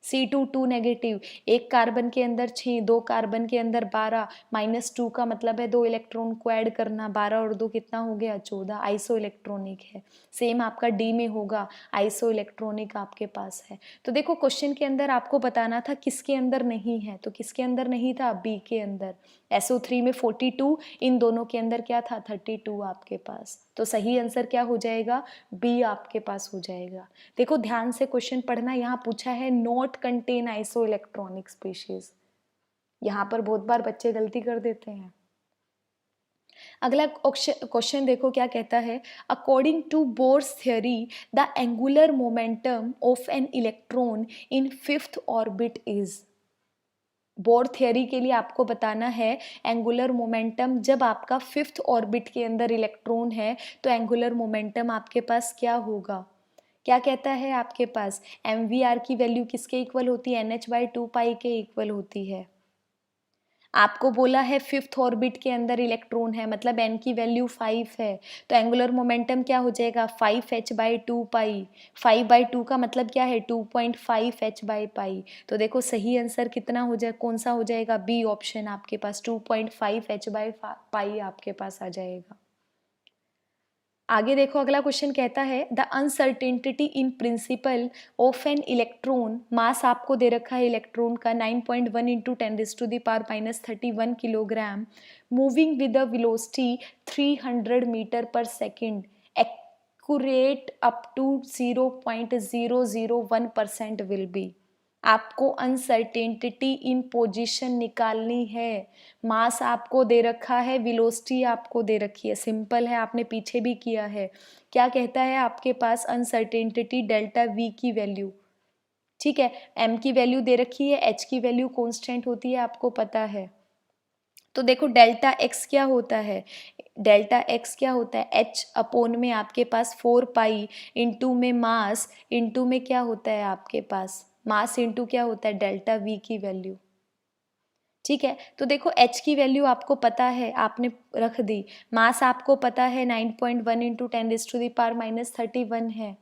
C2 2 नेगेटिव, एक कार्बन के अंदर 6, 2 कार्बन के अंदर 12, -2 का मतलब है 2 इलेक्ट्रॉन को ऐड करना, 12 और 2 कितना हो गया 14, आइसो इलेक्ट्रॉनिक है। सेम आपका डी में होगा, आइसो इलेक्ट्रॉनिक आपके पास है। तो देखो क्वेश्चन के अंदर आपको बताना था किसके अंदर नहीं है, तो किसके अंदर नहीं था बी के अंदर। SO3 में 42, इन दोनों के अंदर क्या था 32 आपके पास। तो सही आंसर क्या हो जाएगा, बी आपके पास हो जाएगा। देखो ध्यान से क्वेश्चन पढ़ना, यहाँ पूछा है not contain iso electronic species, यहाँ पर बहुत बार बच्चे गलती कर देते हैं। अगला क्वेश्चन देखो क्या कहता है, according to Bohr's theory the angular momentum of an electron in 5th orbit is. Bohr theory के लिए आपको बताना है एंगुलर मोमेंटम, जब आपका 5th ऑर्बिट के अंदर इलेक्ट्रॉन है तो एंगुलर मोमेंटम आपके पास क्या होगा। क्या कहता है आपके पास MVR की वैल्यू किसके इक्वल होती है, NH/2 पाई के इक्वल होती है। आपको बोला है 5th ऑर्बिट के अंदर इलेक्ट्रॉन है, मतलब n की वैल्यू 5 है, तो एंगुलर मोमेंटम क्या हो जाएगा 5h/2 पाई। 5/2 का मतलब क्या है 2.5h/पाई। तो देखो सही आंसर कितना हो जाए, कौन सा हो जाएगा, बी ऑप्शन आपके पास 2.5h/पाई आपके पास आ जाएगा। आगे देखो अगला क्वेश्चन कहता है the uncertainty in principle of an electron, mass आपको दे रखा है इलेक्ट्रॉन का 9.1 into 10⁻⁻31 kilogram, moving with the velocity 300 meter per second, accurate up to 0.001% will be. आपको अनसर्टेनिटी इन पोजीशन निकालनी है। मास आपको दे रखा है, वेलोसिटी आपको दे रखी है, सिंपल है, आपने पीछे भी किया है। क्या कहता है आपके पास अनसर्टेनिटी डेल्टा वी की वैल्यू, ठीक है, एम की वैल्यू दे रखी है, एच की वैल्यू कांस्टेंट होती है, आपको पता है। तो देखो डेल्टा एक्स क्या होता है, डेल्टा एक्स क्या होता है, एच अपोन में आपके पास 4 पाई इंटू में मास इंटू में क्या होता है आपके पास मास इंटू क्या होता है डेल्टा वी की वैल्यू, ठीक है। तो देखो h की वैल्यू आपको पता है, आपने रख दी, मास आपको पता है 9.1 इंटू 10⁻⁻31 है,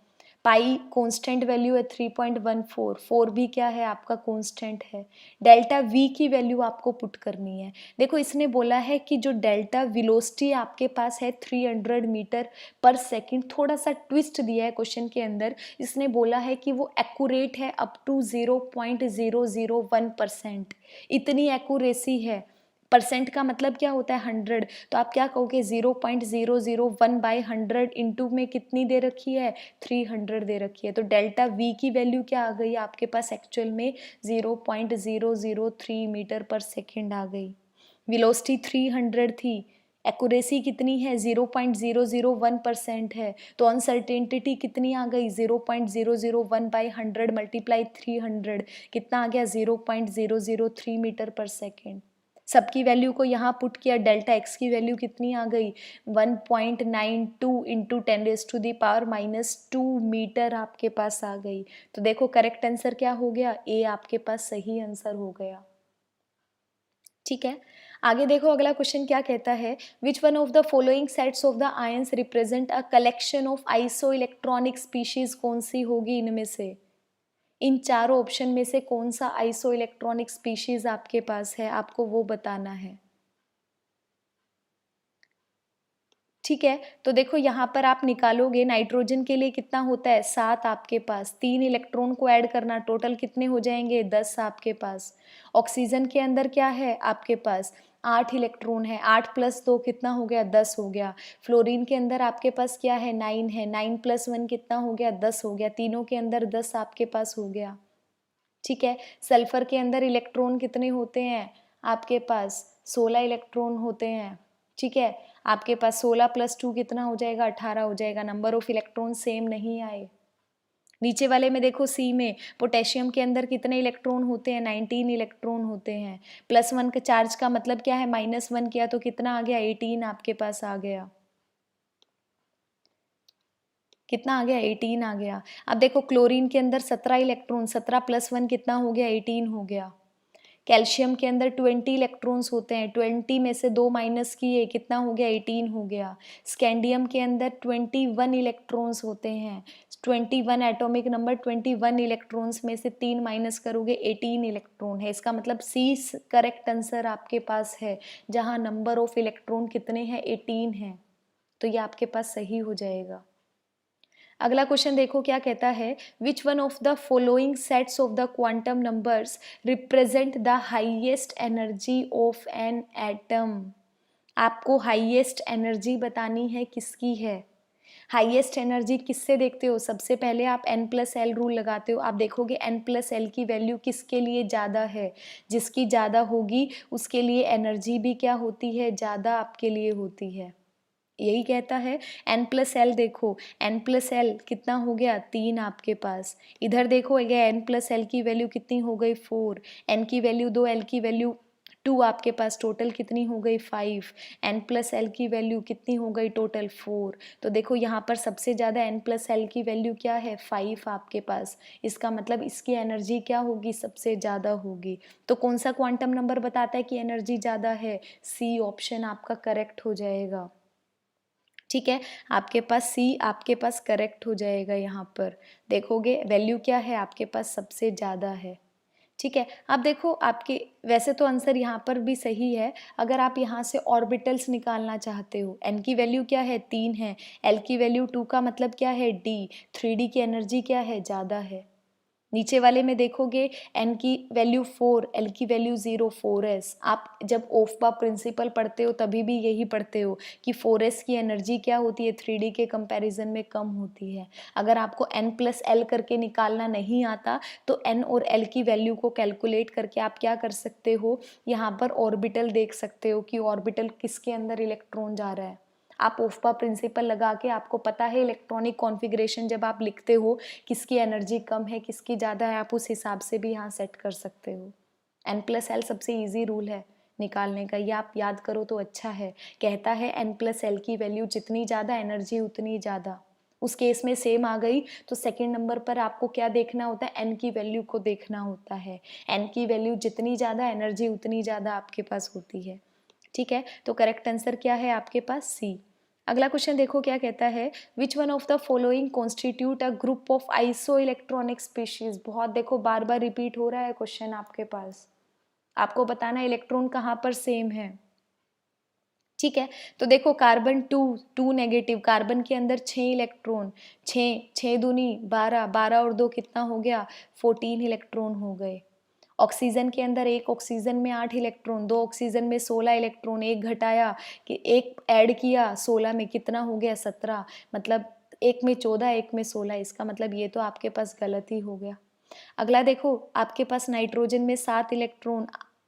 पाई कांस्टेंट वैल्यू है 3.14, 4 भी क्या है आपका कांस्टेंट है। डेल्टा v की वैल्यू आपको पुट करनी है। देखो इसने बोला है कि जो डेल्टा वेलोसिटी आपके पास है 300 मीटर पर सेकंड, थोड़ा सा ट्विस्ट दिया है क्वेश्चन के अंदर, इसने बोला है कि वो एक्यूरेट है अप टू 0.001%, इतनी एक्यूरेसी है। परसेंट का मतलब क्या होता है 100, तो आप क्या कहोगे 0.001/100 इंटू में कितनी दे रखी है 300 दे रखी है। तो डेल्टा वी की वैल्यू क्या आ गई आपके पास एक्चुअल में 0.003 मीटर पर सेकेंड आ गई। वेलोसिटी 300 थी, एक्यूरेसी कितनी है 0.001% है, तो अनसर्टेनिटी कितनी आ गई 0.001/100 मल्टीप्लाई 300, कितना आ गया 0.003 मीटर पर सेकेंड। सबकी वैल्यू को यहाँ पुट किया, डेल्टा एक्स की वैल्यू कितनी आ गई 1.92 इंटू 10⁻⁻2 मीटर आपके पास आ गई। तो देखो करेक्ट आंसर क्या हो गया, ए आपके पास सही आंसर हो गया, ठीक है। आगे देखो अगला क्वेश्चन क्या कहता है, which one of the following sets of the ions represent a collection of iso electronic species, कौन सी होगी इनमें से, इन चारों ऑप्शन में से कौन सा आइसो इलेक्ट्रॉनिक स्पीशीज आपके पास है, आपको वो बताना है, ठीक है। तो देखो यहाँ पर आप निकालोगे, नाइट्रोजन के लिए कितना होता है 7 आपके पास, 3 इलेक्ट्रॉन को ऐड करना, टोटल कितने हो जाएंगे 10 आपके पास। ऑक्सीजन के अंदर क्या है आपके पास 8 इलेक्ट्रॉन है, 8 + 2 कितना हो गया 10 हो गया। फ्लोरीन के अंदर आपके पास क्या है 9 है, 9 + 1 कितना हो गया 10 हो गया, तीनों के अंदर 10 आपके पास हो गया, ठीक है। सल्फर के अंदर इलेक्ट्रॉन कितने होते हैं आपके पास 16 इलेक्ट्रॉन होते हैं, ठीक है। आपके पास 16 + 2 कितना हो जाएगा 18 हो जाएगा, नंबर ऑफ इलेक्ट्रॉन सेम नहीं आए। नीचे वाले में देखो सी में पोटेशियम के अंदर कितने इलेक्ट्रॉन होते हैं 19 इलेक्ट्रॉन होते हैं, +1 का चार्ज का मतलब क्या है -1 किया तो कितना आ गया 18 आपके पास आ गया, कितना आ गया 18 आ गया। अब देखो क्लोरीन के अंदर 17 इलेक्ट्रॉन, 17 + 1 कितना हो गया 18 हो गया। कैल्शियम के अंदर 20 इलेक्ट्रॉन्स होते हैं, 20 में से 2 माइनस किए कितना हो गया 18 हो गया। स्कैंडियम के अंदर 21 इलेक्ट्रॉन्स होते हैं, 21 एटॉमिक नंबर, 21 इलेक्ट्रॉन्स में से 3 माइनस करोगे 18 इलेक्ट्रॉन है। इसका मतलब सी करेक्ट आंसर आपके पास है, जहाँ नंबर ऑफ इलेक्ट्रॉन कितने हैं 18 हैं, तो ये आपके पास सही हो जाएगा। अगला क्वेश्चन देखो क्या कहता है, which one of the following sets of the quantum numbers represent the highest energy of an atom. आपको हाईएस्ट एनर्जी बतानी है किसकी है। हाईएस्ट एनर्जी किससे देखते हो, सबसे पहले आप n+l रूल लगाते हो, आप देखोगे n+l की वैल्यू किसके लिए ज़्यादा है, जिसकी ज़्यादा होगी उसके लिए एनर्जी भी क्या होती है ज़्यादा आपके लिए होती है, यही कहता है। n+l देखो, n+l कितना हो गया 3 आपके पास, इधर देखो n+l की वैल्यू कितनी हो गई 4, n की वैल्यू 2, l की वैल्यू टू आपके पास टोटल कितनी हो गई 5, n+l की वैल्यू कितनी हो गई टोटल 4। तो देखो यहाँ पर सबसे ज़्यादा n+l की वैल्यू क्या है 5 आपके पास, इसका मतलब इसकी एनर्जी क्या होगी सबसे ज़्यादा होगी। तो कौन सा क्वांटम नंबर बताता है कि एनर्जी ज़्यादा है, सी ऑप्शन आपका करेक्ट हो जाएगा। ठीक है, आपके पास सी आपके पास करेक्ट हो जाएगा। यहाँ पर देखोगे वैल्यू क्या है आपके पास सबसे ज़्यादा है। ठीक है, अब देखो आपके वैसे तो आंसर यहाँ पर भी सही है। अगर आप यहाँ से ऑर्बिटल्स निकालना चाहते हो, एन की वैल्यू क्या है 3 है, एल की वैल्यू 2 का मतलब क्या है डी, 3D की एनर्जी क्या है ज़्यादा है। नीचे वाले में देखोगे एन की वैल्यू 4, एल की वैल्यू 0, 4s। आप जब ओफ्पा प्रिंसिपल पढ़ते हो तभी भी यही पढ़ते हो कि 4s की एनर्जी क्या होती है 3D के कंपैरिजन में कम होती है। अगर आपको n+l करके निकालना नहीं आता तो n और l की वैल्यू को कैलकुलेट करके आप क्या कर सकते हो, यहाँ पर ऑर्बिटल देख सकते हो कि ऑर्बिटल किसके अंदर इलेक्ट्रॉन जा रहा है। आप ओफ्पा प्रिंसिपल लगा के आपको पता है इलेक्ट्रॉनिक कॉन्फ़िगरेशन जब आप लिखते हो किसकी एनर्जी कम है किसकी ज़्यादा है, आप उस हिसाब से भी यहाँ सेट कर सकते हो। n+l सबसे इजी रूल है निकालने का, ये आप याद करो तो अच्छा है। कहता है n+l की वैल्यू जितनी ज़्यादा एनर्जी उतनी ज़्यादा। उस केस में सेम आ गई तो सेकंड नंबर पर आपको क्या देखना होता है, n की वैल्यू को देखना होता है। n की वैल्यू जितनी ज़्यादा एनर्जी उतनी ज़्यादा आपके पास होती है। ठीक है, तो करेक्ट आंसर क्या है आपके पास सी। अगला क्वेश्चन देखो क्या कहता है, which one of the following constitute a group of iso electronic species. बहुत देखो बार बार रिपीट हो रहा है क्वेश्चन आपके पास, आपको बताना इलेक्ट्रॉन कहाँ पर सेम है। ठीक है, तो देखो कार्बन 2 नेगेटिव, कार्बन के अंदर 6 इलेक्ट्रॉन, 6 दूनी 12, 12 और 2 कितना हो गया 14 इलेक्ट्रॉन हो गए। ऑक्सीजन के अंदर एक ऑक्सीजन में 8 इलेक्ट्रॉन, 2 ऑक्सीजन में 16 इलेक्ट्रॉन, एक घटाया कि एक ऐड किया 16 में कितना हो गया 17, मतलब एक में 14 एक में 16, इसका मतलब ये तो आपके पास गलत ही हो गया। अगला देखो आपके पास नाइट्रोजन में 7 इलेक्ट्रॉन,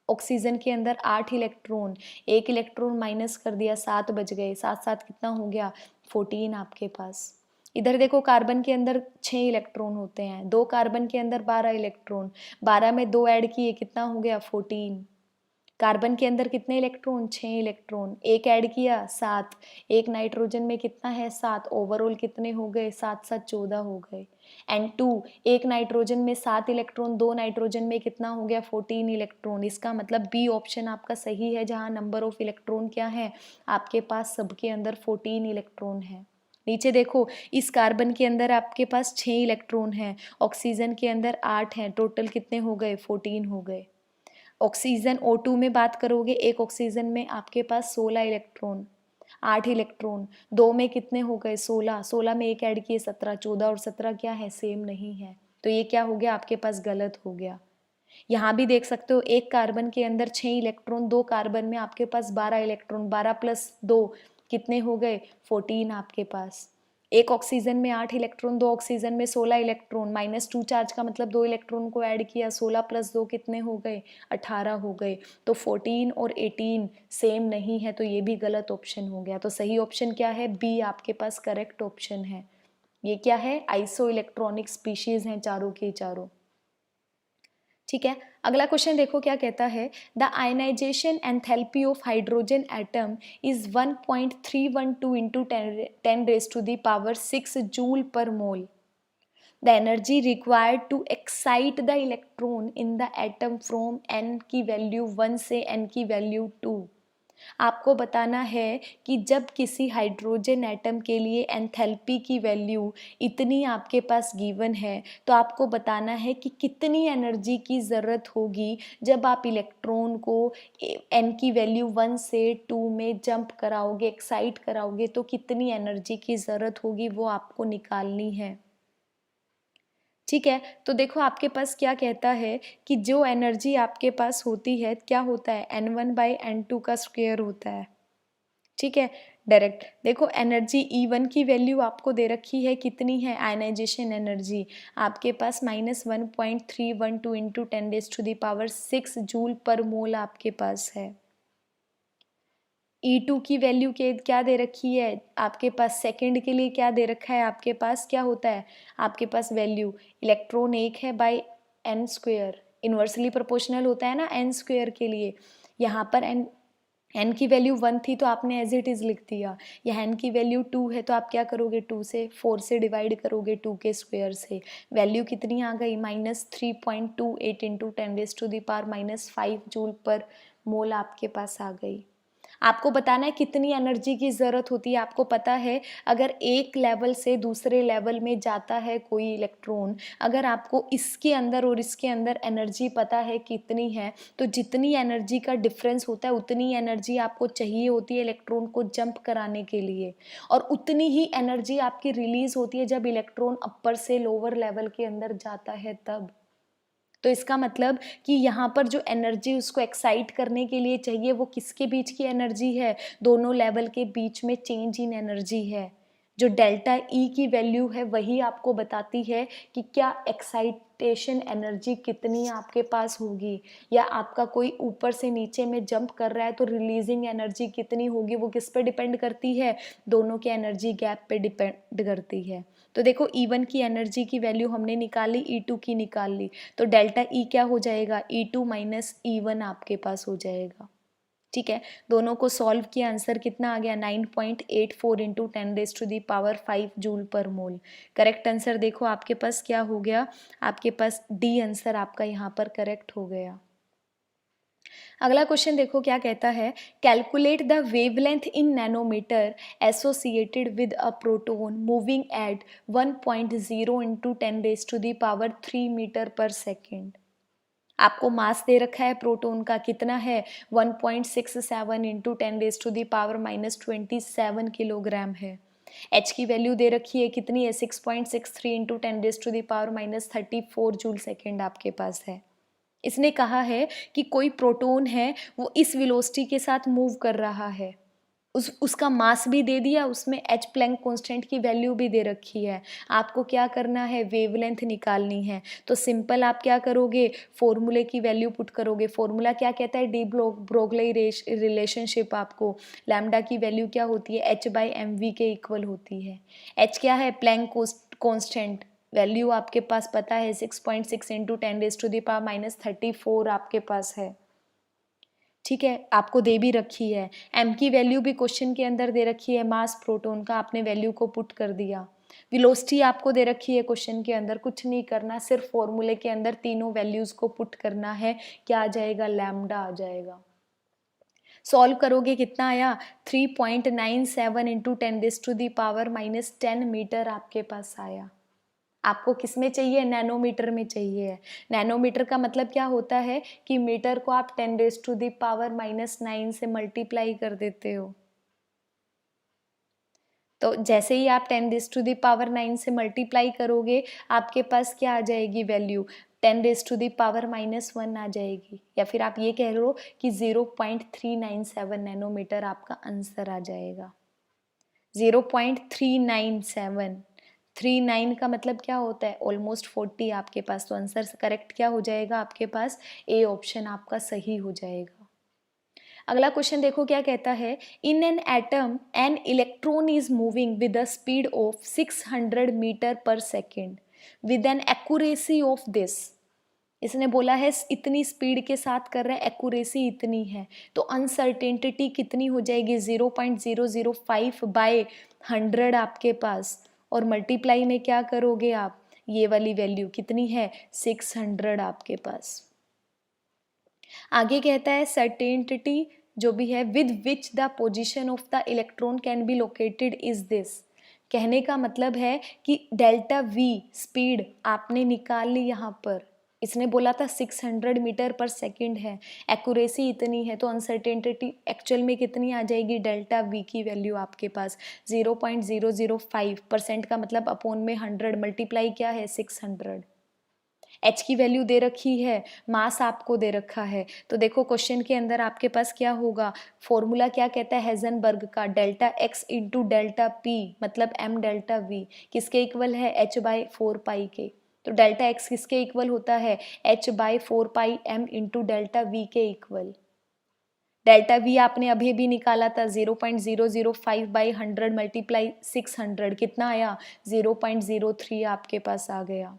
ऑक्सीजन के अंदर 8 इलेक्ट्रॉन, एक इलेक्ट्रॉन माइनस कर दिया 7 बच गए, 7 7 कितना हो गया 14 आपके पास। इधर देखो कार्बन के अंदर 6 इलेक्ट्रॉन होते हैं, 2 कार्बन के अंदर 12 इलेक्ट्रॉन, 12 में 2 ऐड किए कितना हो गया 14। कार्बन के अंदर कितने इलेक्ट्रॉन 6 इलेक्ट्रॉन, एक ऐड किया 7, एक नाइट्रोजन में कितना है 7, ओवरऑल कितने हो गए 7 7 14 हो गए। एंड 2, एक नाइट्रोजन में 7 इलेक्ट्रॉन, 2 नाइट्रोजन में कितना हो गया 14 इलेक्ट्रॉन, इसका मतलब बी ऑप्शन आपका सही है, जहाँ नंबर ऑफ इलेक्ट्रॉन क्या है आपके पास सबके अंदर 14 इलेक्ट्रॉन है। नीचे देखो इस कार्बन के अंदर आपके पास 6 इलेक्ट्रॉन हैं, ऑक्सीजन के अंदर 8 हैं, टोटल कितने हो गए 14 हो गए। ऑक्सीजन O2 में बात करोगे, एक ऑक्सीजन में आपके पास 16 इलेक्ट्रॉन, 8 इलेक्ट्रॉन, 2 में कितने हो गए 16, 16 में एक ऐड किए 17, 14 और 17 क्या है सेम नहीं है, तो ये क्या हो गया आपके पास गलत हो गया। यहाँ भी देख सकते हो एक कार्बन के अंदर 6 इलेक्ट्रॉन, 2 कार्बन में आपके पास 12 इलेक्ट्रॉन, 12 + 2 कितने हो गए 14 आपके पास। एक ऑक्सीजन में 8 इलेक्ट्रॉन, 2 ऑक्सीजन में 16 इलेक्ट्रॉन, -2 चार्ज का मतलब 2 इलेक्ट्रॉन को ऐड किया, 16 + 2 कितने हो गए 18 हो गए। तो 14 और 18 सेम नहीं है, तो ये भी गलत ऑप्शन हो गया। तो सही ऑप्शन क्या है बी आपके पास करेक्ट ऑप्शन है। ये क्या है आइसो इलेक्ट्रॉनिक स्पीशीज हैं चारों के चारों। ठीक है, अगला क्वेश्चन देखो क्या कहता है, the ionisation enthalpy of hydrogen atom is 1.312 into 10⁻⁶ joule per mole. The energy required to excite the electron in the atom from n की वैल्यू 1 से n की वैल्यू 2। आपको बताना है कि जब किसी हाइड्रोजन एटम के लिए एंथैल्पी की वैल्यू इतनी आपके पास गिवन है, तो आपको बताना है कि कितनी एनर्जी की ज़रूरत होगी जब आप इलेक्ट्रॉन को n की वैल्यू 1 से 2 में जंप कराओगे, एक्साइट कराओगे, तो कितनी एनर्जी की ज़रूरत होगी वो आपको निकालनी है। ठीक है, तो देखो आपके पास क्या कहता है कि जो एनर्जी आपके पास होती है क्या होता है n1/n2 का स्क्वायर होता है। ठीक है, डायरेक्ट देखो एनर्जी E1 की वैल्यू आपको दे रखी है कितनी है, आयनाइजेशन एनर्जी आपके पास -1.312 इंटू 10⁻⁶ जूल पर मोल आपके पास है। E2 की वैल्यू के क्या दे रखी है आपके पास, सेकंड के लिए क्या दे रखा है आपके पास, क्या होता है आपके पास वैल्यू, इलेक्ट्रॉन एक है by n square, inversely proportional होता है ना n स्क्वायर के लिए। यहाँ पर n की वैल्यू 1 थी तो आपने एज इट इज़ लिख दिया। या n की वैल्यू 2 है तो आप क्या करोगे, 2 से 4 से डिवाइड करोगे, 2 के स्क्वायर से। वैल्यू कितनी आ गई, -3.28 इंटू 10⁻⁻5 जूल पर मोल आपके पास आ गई। आपको बताना है कितनी एनर्जी की ज़रूरत होती है। आपको पता है अगर एक लेवल से दूसरे लेवल में जाता है कोई इलेक्ट्रॉन, अगर आपको इसके अंदर और इसके अंदर एनर्जी पता है कितनी है, तो जितनी एनर्जी का डिफरेंस होता है उतनी एनर्जी आपको चाहिए होती है इलेक्ट्रॉन को जंप कराने के लिए, और उतनी ही एनर्जी आपकी रिलीज होती है जब इलेक्ट्रॉन अपर से लोअर लेवल के अंदर जाता है तब। तो इसका मतलब कि यहाँ पर जो एनर्जी उसको एक्साइट करने के लिए चाहिए वो किसके बीच की एनर्जी है, दोनों लेवल के बीच में चेंज इन एनर्जी है। जो डेल्टा ई की वैल्यू है वही आपको बताती है कि क्या एक्साइटेशन एनर्जी कितनी आपके पास होगी, या आपका कोई ऊपर से नीचे में जंप कर रहा है तो रिलीजिंग एनर्जी कितनी होगी, वो किस पे डिपेंड करती है, दोनों के एनर्जी गैप पे डिपेंड करती है। तो देखो E1 की एनर्जी की वैल्यू हमने निकाली, E2 की निकाल ली, तो डेल्टा ई क्या हो जाएगा, E2 माइनस E1 आपके पास हो जाएगा। ठीक है, दोनों को सॉल्व किया, आंसर कितना आ गया, 9.84 इंटू 10⁻5 जूल पर मोल। करेक्ट आंसर देखो आपके पास क्या हो गया, आपके पास डी आंसर आपका यहाँ पर करेक्ट हो गया। अगला क्वेश्चन देखो क्या कहता है, calculate the wavelength in nanometre associated with a proton moving at 1.0 into 10⁻³ metre per second. आपको मास दे रखा है प्रोटोन का, कितना है 1.67 इंटू 10⁻⁻27 किलोग्राम है। एच की वैल्यू दे रखी है कितनी है, 6.63 इंटू 10⁻⁻34 जूल सेकेंड आपके पास है। इसने कहा है कि कोई प्रोटोन है वो इस वेलोसिटी के साथ मूव कर रहा है, उसका मास भी दे दिया, उसमें एच प्लैंक कांस्टेंट की वैल्यू भी दे रखी है। आपको क्या करना है, वेवलेंथ निकालनी है। तो सिंपल आप क्या करोगे, फॉर्मूले की वैल्यू पुट करोगे। फॉर्मूला क्या कहता है, डी ब्रोगली रिलेशनशिप। आपको लैम्डा की वैल्यू क्या होती है, h/mv के इक्वल होती है। h क्या है, प्लैंक कांस्टेंट, वैल्यू आपके पास पता है 6.6 इंटू 10⁻⁻34 आपके पास है। ठीक है, आपको दे भी रखी है। एम की वैल्यू भी क्वेश्चन के अंदर दे रखी है, मास प्रोटोन का, आपने वैल्यू को पुट कर दिया। वेलोसिटी आपको दे रखी है क्वेश्चन के अंदर, कुछ नहीं करना, सिर्फ फॉर्मूले के अंदर तीनों वैल्यूज को पुट करना है। क्या आ जाएगा, लैम्डा आ जाएगा। सॉल्व करोगे कितना आया, 3.97 इंटू 10⁻⁻10 मीटर आपके पास आया। आपको किस में चाहिए, नैनोमीटर में चाहिए। नैनोमीटर का मतलब क्या होता है कि मीटर को आप 10⁻⁻9 से मल्टीप्लाई कर देते हो। तो जैसे ही आप 10⁻9 से मल्टीप्लाई करोगे आपके पास क्या आ जाएगी वैल्यू, 10⁻⁻1 आ जाएगी, या फिर आप ये कह लो कि 0.397 नैनोमीटर आपका आंसर आ जाएगा। 0.397, 39 का मतलब क्या होता है, ऑलमोस्ट 40 आपके पास। तो आंसर करेक्ट क्या हो जाएगा आपके पास, ए ऑप्शन आपका सही हो जाएगा। अगला क्वेश्चन देखो क्या कहता है, in an atom an electron is moving with the speed of 600 meter per second with an accuracy of this. इसने बोला है इतनी स्पीड के साथ कर रहा है, एक्यूरेसी इतनी है, तो अनसर्टेनिटी कितनी हो जाएगी, 0.005 बाय 100 आपके पास, और मल्टीप्लाई में क्या करोगे आप, ये वाली वैल्यू कितनी है, 600 आपके पास। आगे कहता है सर्टेनिटी जो भी है, with which the position of the electron can be located is this. कहने का मतलब है कि डेल्टा वी स्पीड आपने निकाल ली यहाँ पर, इसने बोला था 600 मीटर पर सेकंड है, एक्यूरेसी इतनी है, तो अनसर्टेनिटी एक्चुअल में कितनी आ जाएगी, डेल्टा वी की वैल्यू आपके पास 0.005%, का मतलब अपॉन में 100, मल्टीप्लाई क्या है 600। एच की वैल्यू दे रखी है, मास आपको दे रखा है, तो देखो क्वेश्चन के अंदर आपके पास क्या होगा, फॉर्मूला क्या कहता है हेजनबर्ग का, delta x into delta P मतलब एम डेल्टा वी किसके इक्वल है, h/4 के। तो डेल्टा एक्स किसके इक्वल होता है, h/4 m into delta v के इक्वल। डेल्टा वी आपने अभी अभी निकाला था, 0.005 बाई 100 मल्टीप्लाई 600 कितना आया, 0.03 आपके पास आ गया।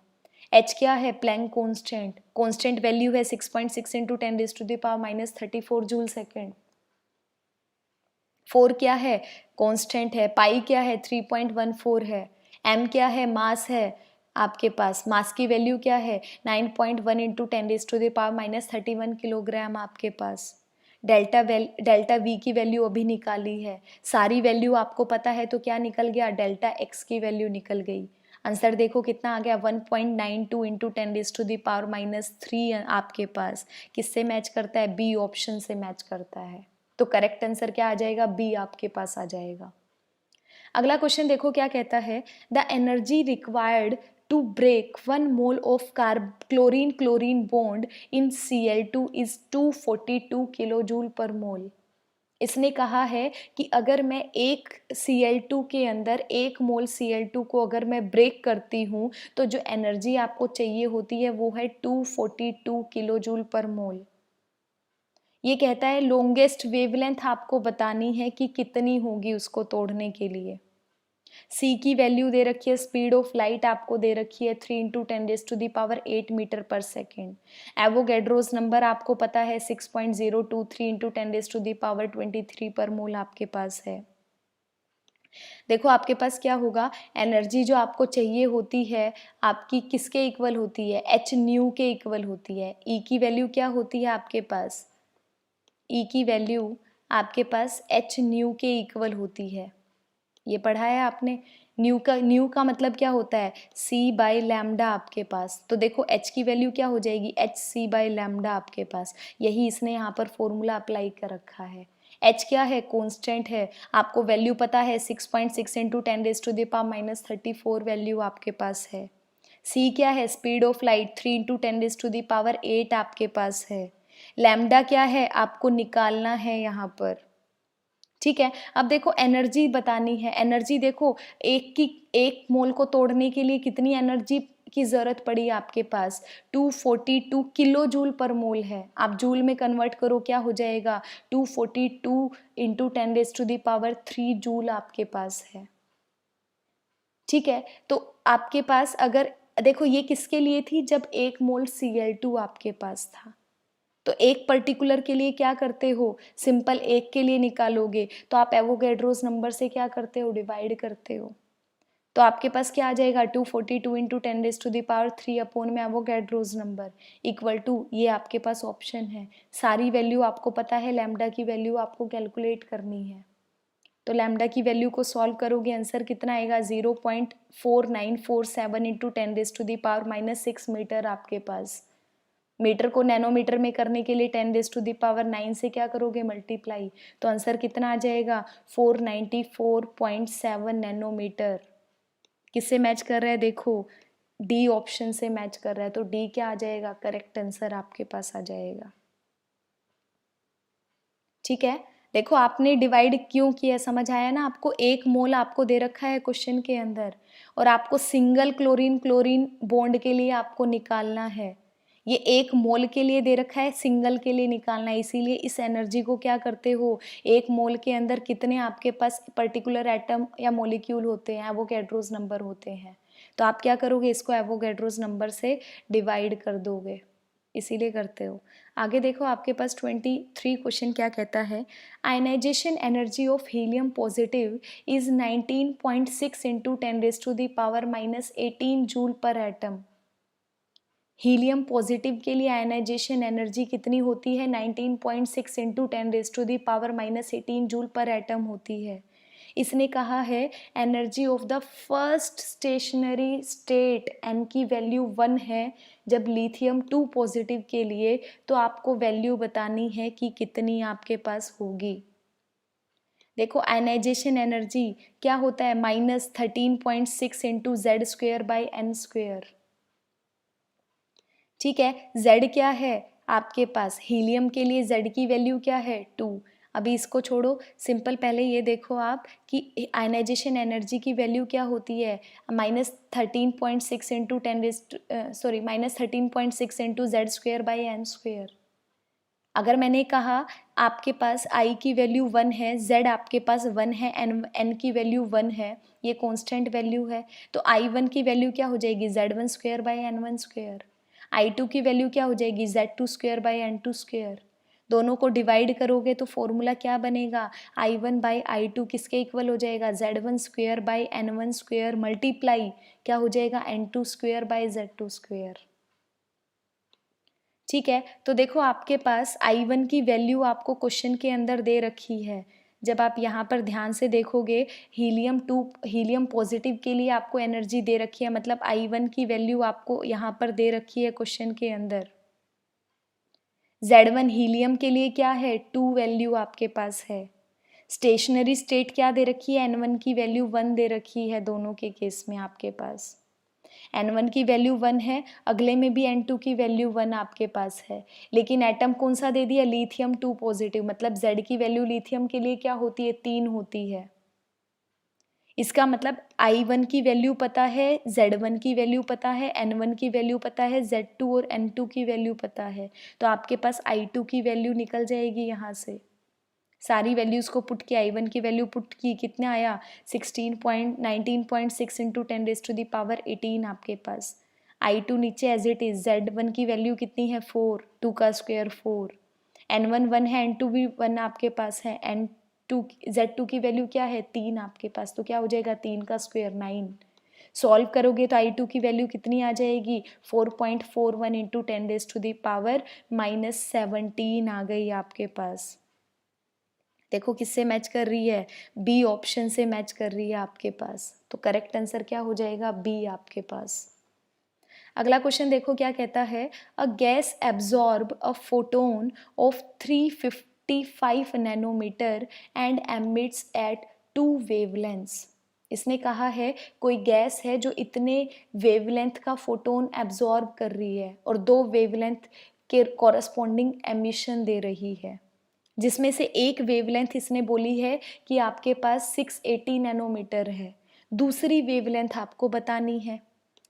एच क्या है, प्लैंक कांस्टेंट, कांस्टेंट वैल्यू है 6.6 इंटू 10⁻⁻⁻³ जूल सेकेंड। 4 क्या है, कांस्टेंट है। पाई क्या है, 3.14 है। एम क्या है, मास है आपके पास, मास की वैल्यू क्या है 9.1 इंटू 10⁻⁻31 किलोग्राम आपके पास। डेल्टा वी की वैल्यू अभी निकाली है, सारी वैल्यू आपको पता है तो क्या निकल गया, डेल्टा एक्स की वैल्यू निकल गई। आंसर देखो कितना आ गया, 1.92 इंटू 10⁻³ आपके पास। किससे मैच करता है, बी ऑप्शन से मैच करता है। तो करेक्ट आंसर क्या आ जाएगा, बी आपके पास आ जाएगा। अगला क्वेश्चन देखो क्या कहता है, the energy required to break 1 mole of chlorine chlorine bond in Cl2 is 242 kilo joule per mole. इसने कहा है कि अगर मैं एक Cl2 के अंदर 1 मोल Cl2 को अगर मैं ब्रेक करती हूँ तो जो एनर्जी आपको चाहिए होती है वो है 242 किलो जूल पर मोल। ये कहता है लॉन्गेस्ट वेवलेंथ आपको बतानी है कि कितनी होगी उसको तोड़ने के लिए। सी की वैल्यू दे रखी है, स्पीड ऑफ लाइट आपको दे रखी है 3 into 10⁻8 metre per second. Avogadro's number आपको पता है 6.023 इंटू 10⁻23 पर मोल आपके पास है। देखो आपके पास क्या होगा, एनर्जी जो आपको चाहिए होती है आपकी किसके इक्वल होती है, एच न्यू के इक्वल होती है। ई की वैल्यू क्या होती है आपके पास, ई की वैल्यू आपके पास एच न्यू के इक्वल होती है। ये पढ़ा है आपने। न्यू का मतलब क्या होता है, सी बाई लैम्डा आपके पास। तो देखो एच की वैल्यू क्या हो जाएगी, एच सी बाई लैम्डा आपके पास। यही इसने यहाँ पर फॉर्मूला अप्लाई कर रखा है। एच क्या है, कांस्टेंट है, आपको वैल्यू पता है 6.6 इंटू 10⁻⁻34 वैल्यू आपके पास है। सी क्या है, स्पीड ऑफ लाइट 3 इंटू 10⁻8 आपके पास है। लैम्डा क्या है आपको निकालना है यहाँ पर, ठीक है। अब देखो एनर्जी बतानी है, एनर्जी देखो एक मोल को तोड़ने के लिए कितनी एनर्जी की जरूरत पड़ी आपके पास, 242 किलो जूल पर मोल है। आप जूल में कन्वर्ट करो क्या हो जाएगा, 242 इंटू 10⁻³ जूल आपके पास है, ठीक है। तो आपके पास अगर देखो ये किसके लिए थी, जब 1 मोल Cl2 आपके पास था। तो एक पर्टिकुलर के लिए क्या करते हो, सिंपल एक के लिए निकालोगे तो आप एवोगैड्रोस नंबर से क्या करते हो, डिवाइड करते हो। तो आपके पास क्या आ जाएगा, 242 इंटू 10⁻³ अपॉन में एवोगैड्रोस नंबर इक्वल टू, ये आपके पास ऑप्शन है। सारी वैल्यू आपको पता है, लैम्डा की वैल्यू आपको कैलकुलेट करनी है। तो लैम्डा की वैल्यू को सॉल्व करोगे आंसर कितना आएगा, 0.4947 इंटू 10⁻⁻6 मीटर आपके पास। मीटर को नैनोमीटर में करने के लिए 10⁻9 से क्या करोगे, मल्टीप्लाई। तो आंसर कितना आ जाएगा, 494.7 नैनोमीटर। किससे मैच कर रहा है, देखो डी ऑप्शन से मैच कर रहा है। तो डी क्या आ जाएगा, करेक्ट आंसर आपके पास आ जाएगा, ठीक है। देखो आपने डिवाइड क्यों किया, समझ आया ना आपको। 1 मोल आपको दे रखा है क्वेश्चन के अंदर और आपको सिंगल क्लोरीन क्लोरीन बॉन्ड के लिए आपको निकालना है। ये 1 मोल के लिए दे रखा है, सिंगल के लिए निकालना है। इसीलिए इस एनर्जी को क्या करते हो, 1 मोल के अंदर कितने आपके पास पर्टिकुलर एटम या मोलिक्यूल होते हैं, एवोगैड्रोस नंबर होते हैं। तो आप क्या करोगे, इसको एवोगैड्रोस नंबर से डिवाइड कर दोगे, इसीलिए करते हो। आगे देखो आपके पास 23 क्वेश्चन क्या कहता है, ionisation energy of helium positive is 19.6 into 10⁻⁻18 joule per atom. Helium positive के लिए आयनाइजेशन एनर्जी कितनी होती है, 19.6 इंटू 10⁻⁻18 जूल पर एटम होती है। इसने कहा है energy of the first stationary state n की वैल्यू 1 है, जब लिथियम 2 पॉजिटिव के लिए, तो आपको वैल्यू बतानी है कि कितनी आपके पास होगी। देखो आयनाइजेशन एनर्जी क्या होता है, -13.6 इंटू Z²/n², ठीक है। Z क्या है आपके पास, हीलियम के लिए Z की वैल्यू क्या है, 2। अभी इसको छोड़ो, सिंपल पहले ये देखो आप कि आयनाइजेशन एनर्जी की वैल्यू क्या होती है, -13.6 इंटू -13.6 इंटू Z²/n²। अगर मैंने कहा आपके पास I की वैल्यू 1 है, Z आपके पास 1 है, N की वैल्यू 1 है, ये कांस्टेंट वैल्यू है, तो I1 की वैल्यू क्या हो जाएगी Z1 square by N1 square. I2 की वैल्यू क्या हो जाएगी Z2 square by N2 square. दोनों को डिवाइड करोगे तो फॉर्मूला क्या बनेगा, I1 बाई I2 किसके इक्वल हो जाएगा, Z1 square by N1 square multiply क्या हो जाएगा, N2 square by Z2 square. ठीक है, तो देखो आपके पास I1 की वैल्यू आपको क्वेश्चन के अंदर दे रखी है। जब आप यहाँ पर ध्यान से देखोगे, हीलियम पॉजिटिव के लिए आपको एनर्जी दे रखी है, मतलब I1 की वैल्यू आपको यहाँ पर दे रखी है क्वेश्चन के अंदर। Z1 हीलियम के लिए क्या है, 2 वैल्यू आपके पास है। स्टेशनरी स्टेट क्या दे रखी है, N1 की वैल्यू 1 दे रखी है दोनों के केस में आपके पास। N1 की वैल्यू 1 है, अगले में भी N2 की वैल्यू 1 आपके पास है, लेकिन एटम कौन सा दे दिया, लिथियम 2 पॉजिटिव, मतलब Z की वैल्यू लिथियम के लिए क्या होती है, 3 होती है। इसका मतलब I1 की वैल्यू पता है, Z1 की वैल्यू पता है, N1 की वैल्यू पता है, Z2 और N2 की वैल्यू पता है, तो आपके पास I2 की वैल्यू निकल जाएगी यहाँ से। सारी वैल्यूज़ को पुट किया, I1 की वैल्यू पुट की, कितना आया 19.6 इंटू 10⁻18 आपके पास। I2 नीचे एज इट इज, Z1 की वैल्यू कितनी है 4, 2 का स्क्वायर 4, N1 1 है, N2 भी 1 आपके पास है, N2 Z2 की वैल्यू क्या है 3 आपके पास, तो क्या हो जाएगा 3 का स्क्वायर 9। सॉल्व करोगे तो I2 की वैल्यू कितनी आ जाएगी 4.41 इंटू 10⁻⁻17 आ गई आपके पास। देखो किससे मैच कर रही है, बी ऑप्शन से मैच कर रही है आपके पास, तो करेक्ट आंसर क्या हो जाएगा, बी आपके पास। अगला क्वेश्चन देखो क्या कहता है, a gas absorb a photon of 355 nanometre and emits at 2 wavelengths. इसने कहा है कोई गैस है जो इतने वेवलेंथ का फोटोन एब्जॉर्ब कर रही है और 2 वेवलेंथ के कॉरस्पॉन्डिंग एमिशन दे रही है, जिसमें से एक वेवलेंथ इसने बोली है कि आपके पास 680 नैनोमीटर है, दूसरी वेवलेंथ आपको बतानी है।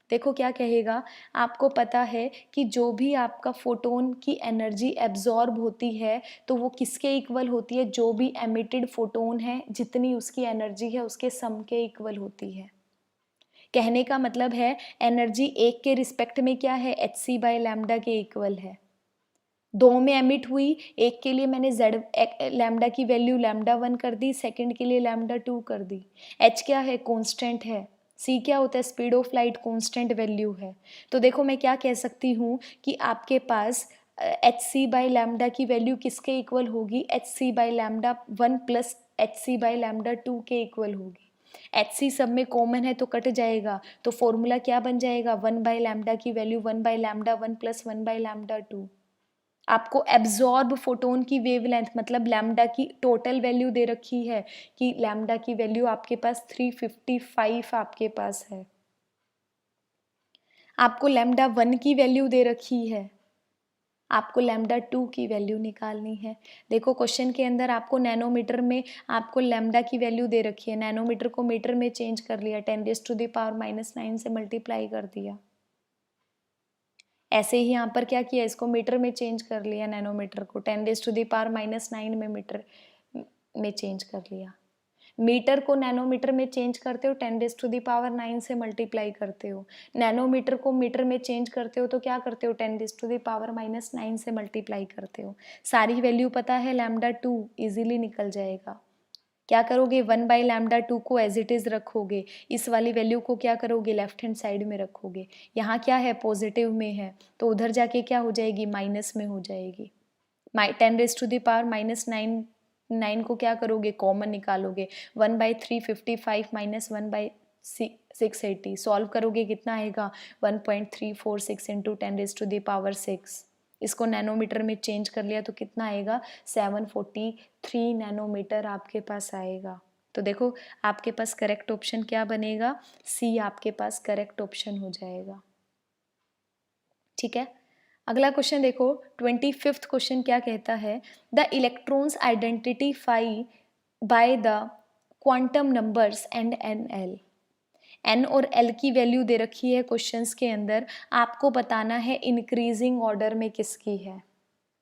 देखो क्या कहेगा, आपको पता है कि जो भी आपका फोटोन की एनर्जी एब्जॉर्ब होती है तो वो किसके इक्वल होती है, जो भी एमिटेड फोटोन है जितनी उसकी एनर्जी है उसके सम के इक्वल होती है। कहने का मतलब है एनर्जी एक के रिस्पेक्ट में क्या है, hc बाय लैम्डा के इक्वल है। 2 में एमिट हुई, एक के लिए मैंने z लैम्डा की वैल्यू लैम्डा 1 कर दी, सेकंड के लिए लैम्डा 2 कर दी। h क्या है, कांस्टेंट है। c क्या होता है, speed of light, constant value है। तो देखो मैं क्या कह सकती हूँ कि आपके पास hc बाई लैम्डा की वैल्यू किसके इक्वल होगी, hc by lambda 1 plus hc by lambda 2 के इक्वल होगी। hc सब में कॉमन है तो कट जाएगा, तो फॉर्मूला क्या बन जाएगा, 1 बाई लैम्डा की value 1 by lambda 1 plus 1 by lambda 2। आपको एब्जॉर्ब फोटोन की वेवलेंथ मतलब लैम्डा की टोटल वैल्यू दे रखी है कि लैम्डा की वैल्यू आपके पास 355 आपके पास है। आपको लैम्डा 1 की वैल्यू दे रखी है, आपको लैम्डा 2 की वैल्यू निकालनी है। देखो क्वेश्चन के अंदर आपको नैनोमीटर में आपको लैम्डा की वैल्यू दे रखी है, नैनोमीटर को मीटर में चेंज कर लिया, 10⁻⁻9 से मल्टीप्लाई कर दिया। ऐसे ही यहाँ पर क्या किया, इसको मीटर में चेंज कर लिया, नैनोमीटर को 10⁻⁹ में मीटर में चेंज कर लिया। मीटर को नैनोमीटर में चेंज करते हो 10⁻⁹ से मल्टीप्लाई करते हो, नैनोमीटर को मीटर में चेंज करते हो तो क्या करते हो 10⁻⁹ से मल्टीप्लाई करते हो। सारी वैल्यू पता है, लैम्डा 2 इजीली निकल जाएगा। क्या करोगे, 1 बाई लैम्डा 2 को एज इट इज़ रखोगे, इस वाली वैल्यू को क्या करोगे, लेफ्ट हैंड साइड में रखोगे। यहाँ क्या है, पॉजिटिव में है तो उधर जाके क्या हो जाएगी, माइनस में हो जाएगी। 10⁻⁹ को क्या करोगे, कॉमन निकालोगे, 1/355 माइनस 1/680 सॉल्व करोगे, कितना आएगा 1.346 इंटू 10⁻⁶। इसको नैनोमीटर में चेंज कर लिया तो कितना आएगा 743 नैनोमीटर आपके पास आएगा। तो देखो आपके पास करेक्ट ऑप्शन क्या बनेगा, सी आपके पास करेक्ट ऑप्शन हो जाएगा। ठीक है, अगला क्वेश्चन देखो 25th क्वेश्चन क्या कहता है, the electrons identify by the quantum numbers and NL। N और L की वैल्यू दे रखी है क्वेश्चंस के अंदर, आपको बताना है इंक्रीजिंग ऑर्डर में किसकी है।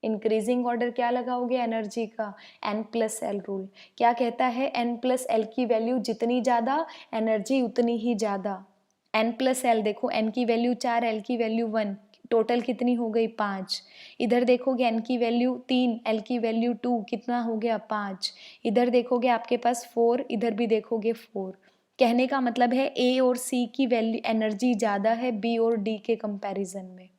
इंक्रीजिंग ऑर्डर क्या लगाओगे एनर्जी का, n+l रूल क्या कहता है, n+l की वैल्यू जितनी ज़्यादा एनर्जी उतनी ही ज़्यादा। n+l देखो, n की वैल्यू 4, l की वैल्यू 1, टोटल कितनी हो गई 5। इधर देखोगे n की वैल्यू 3, l की वैल्यू 2, कितना हो गया 5। इधर देखोगे आपके पास 4, इधर भी देखोगे 4। कहने का मतलब है A और C की वैल्यू एनर्जी ज़्यादा है B और D के कंपैरिजन में।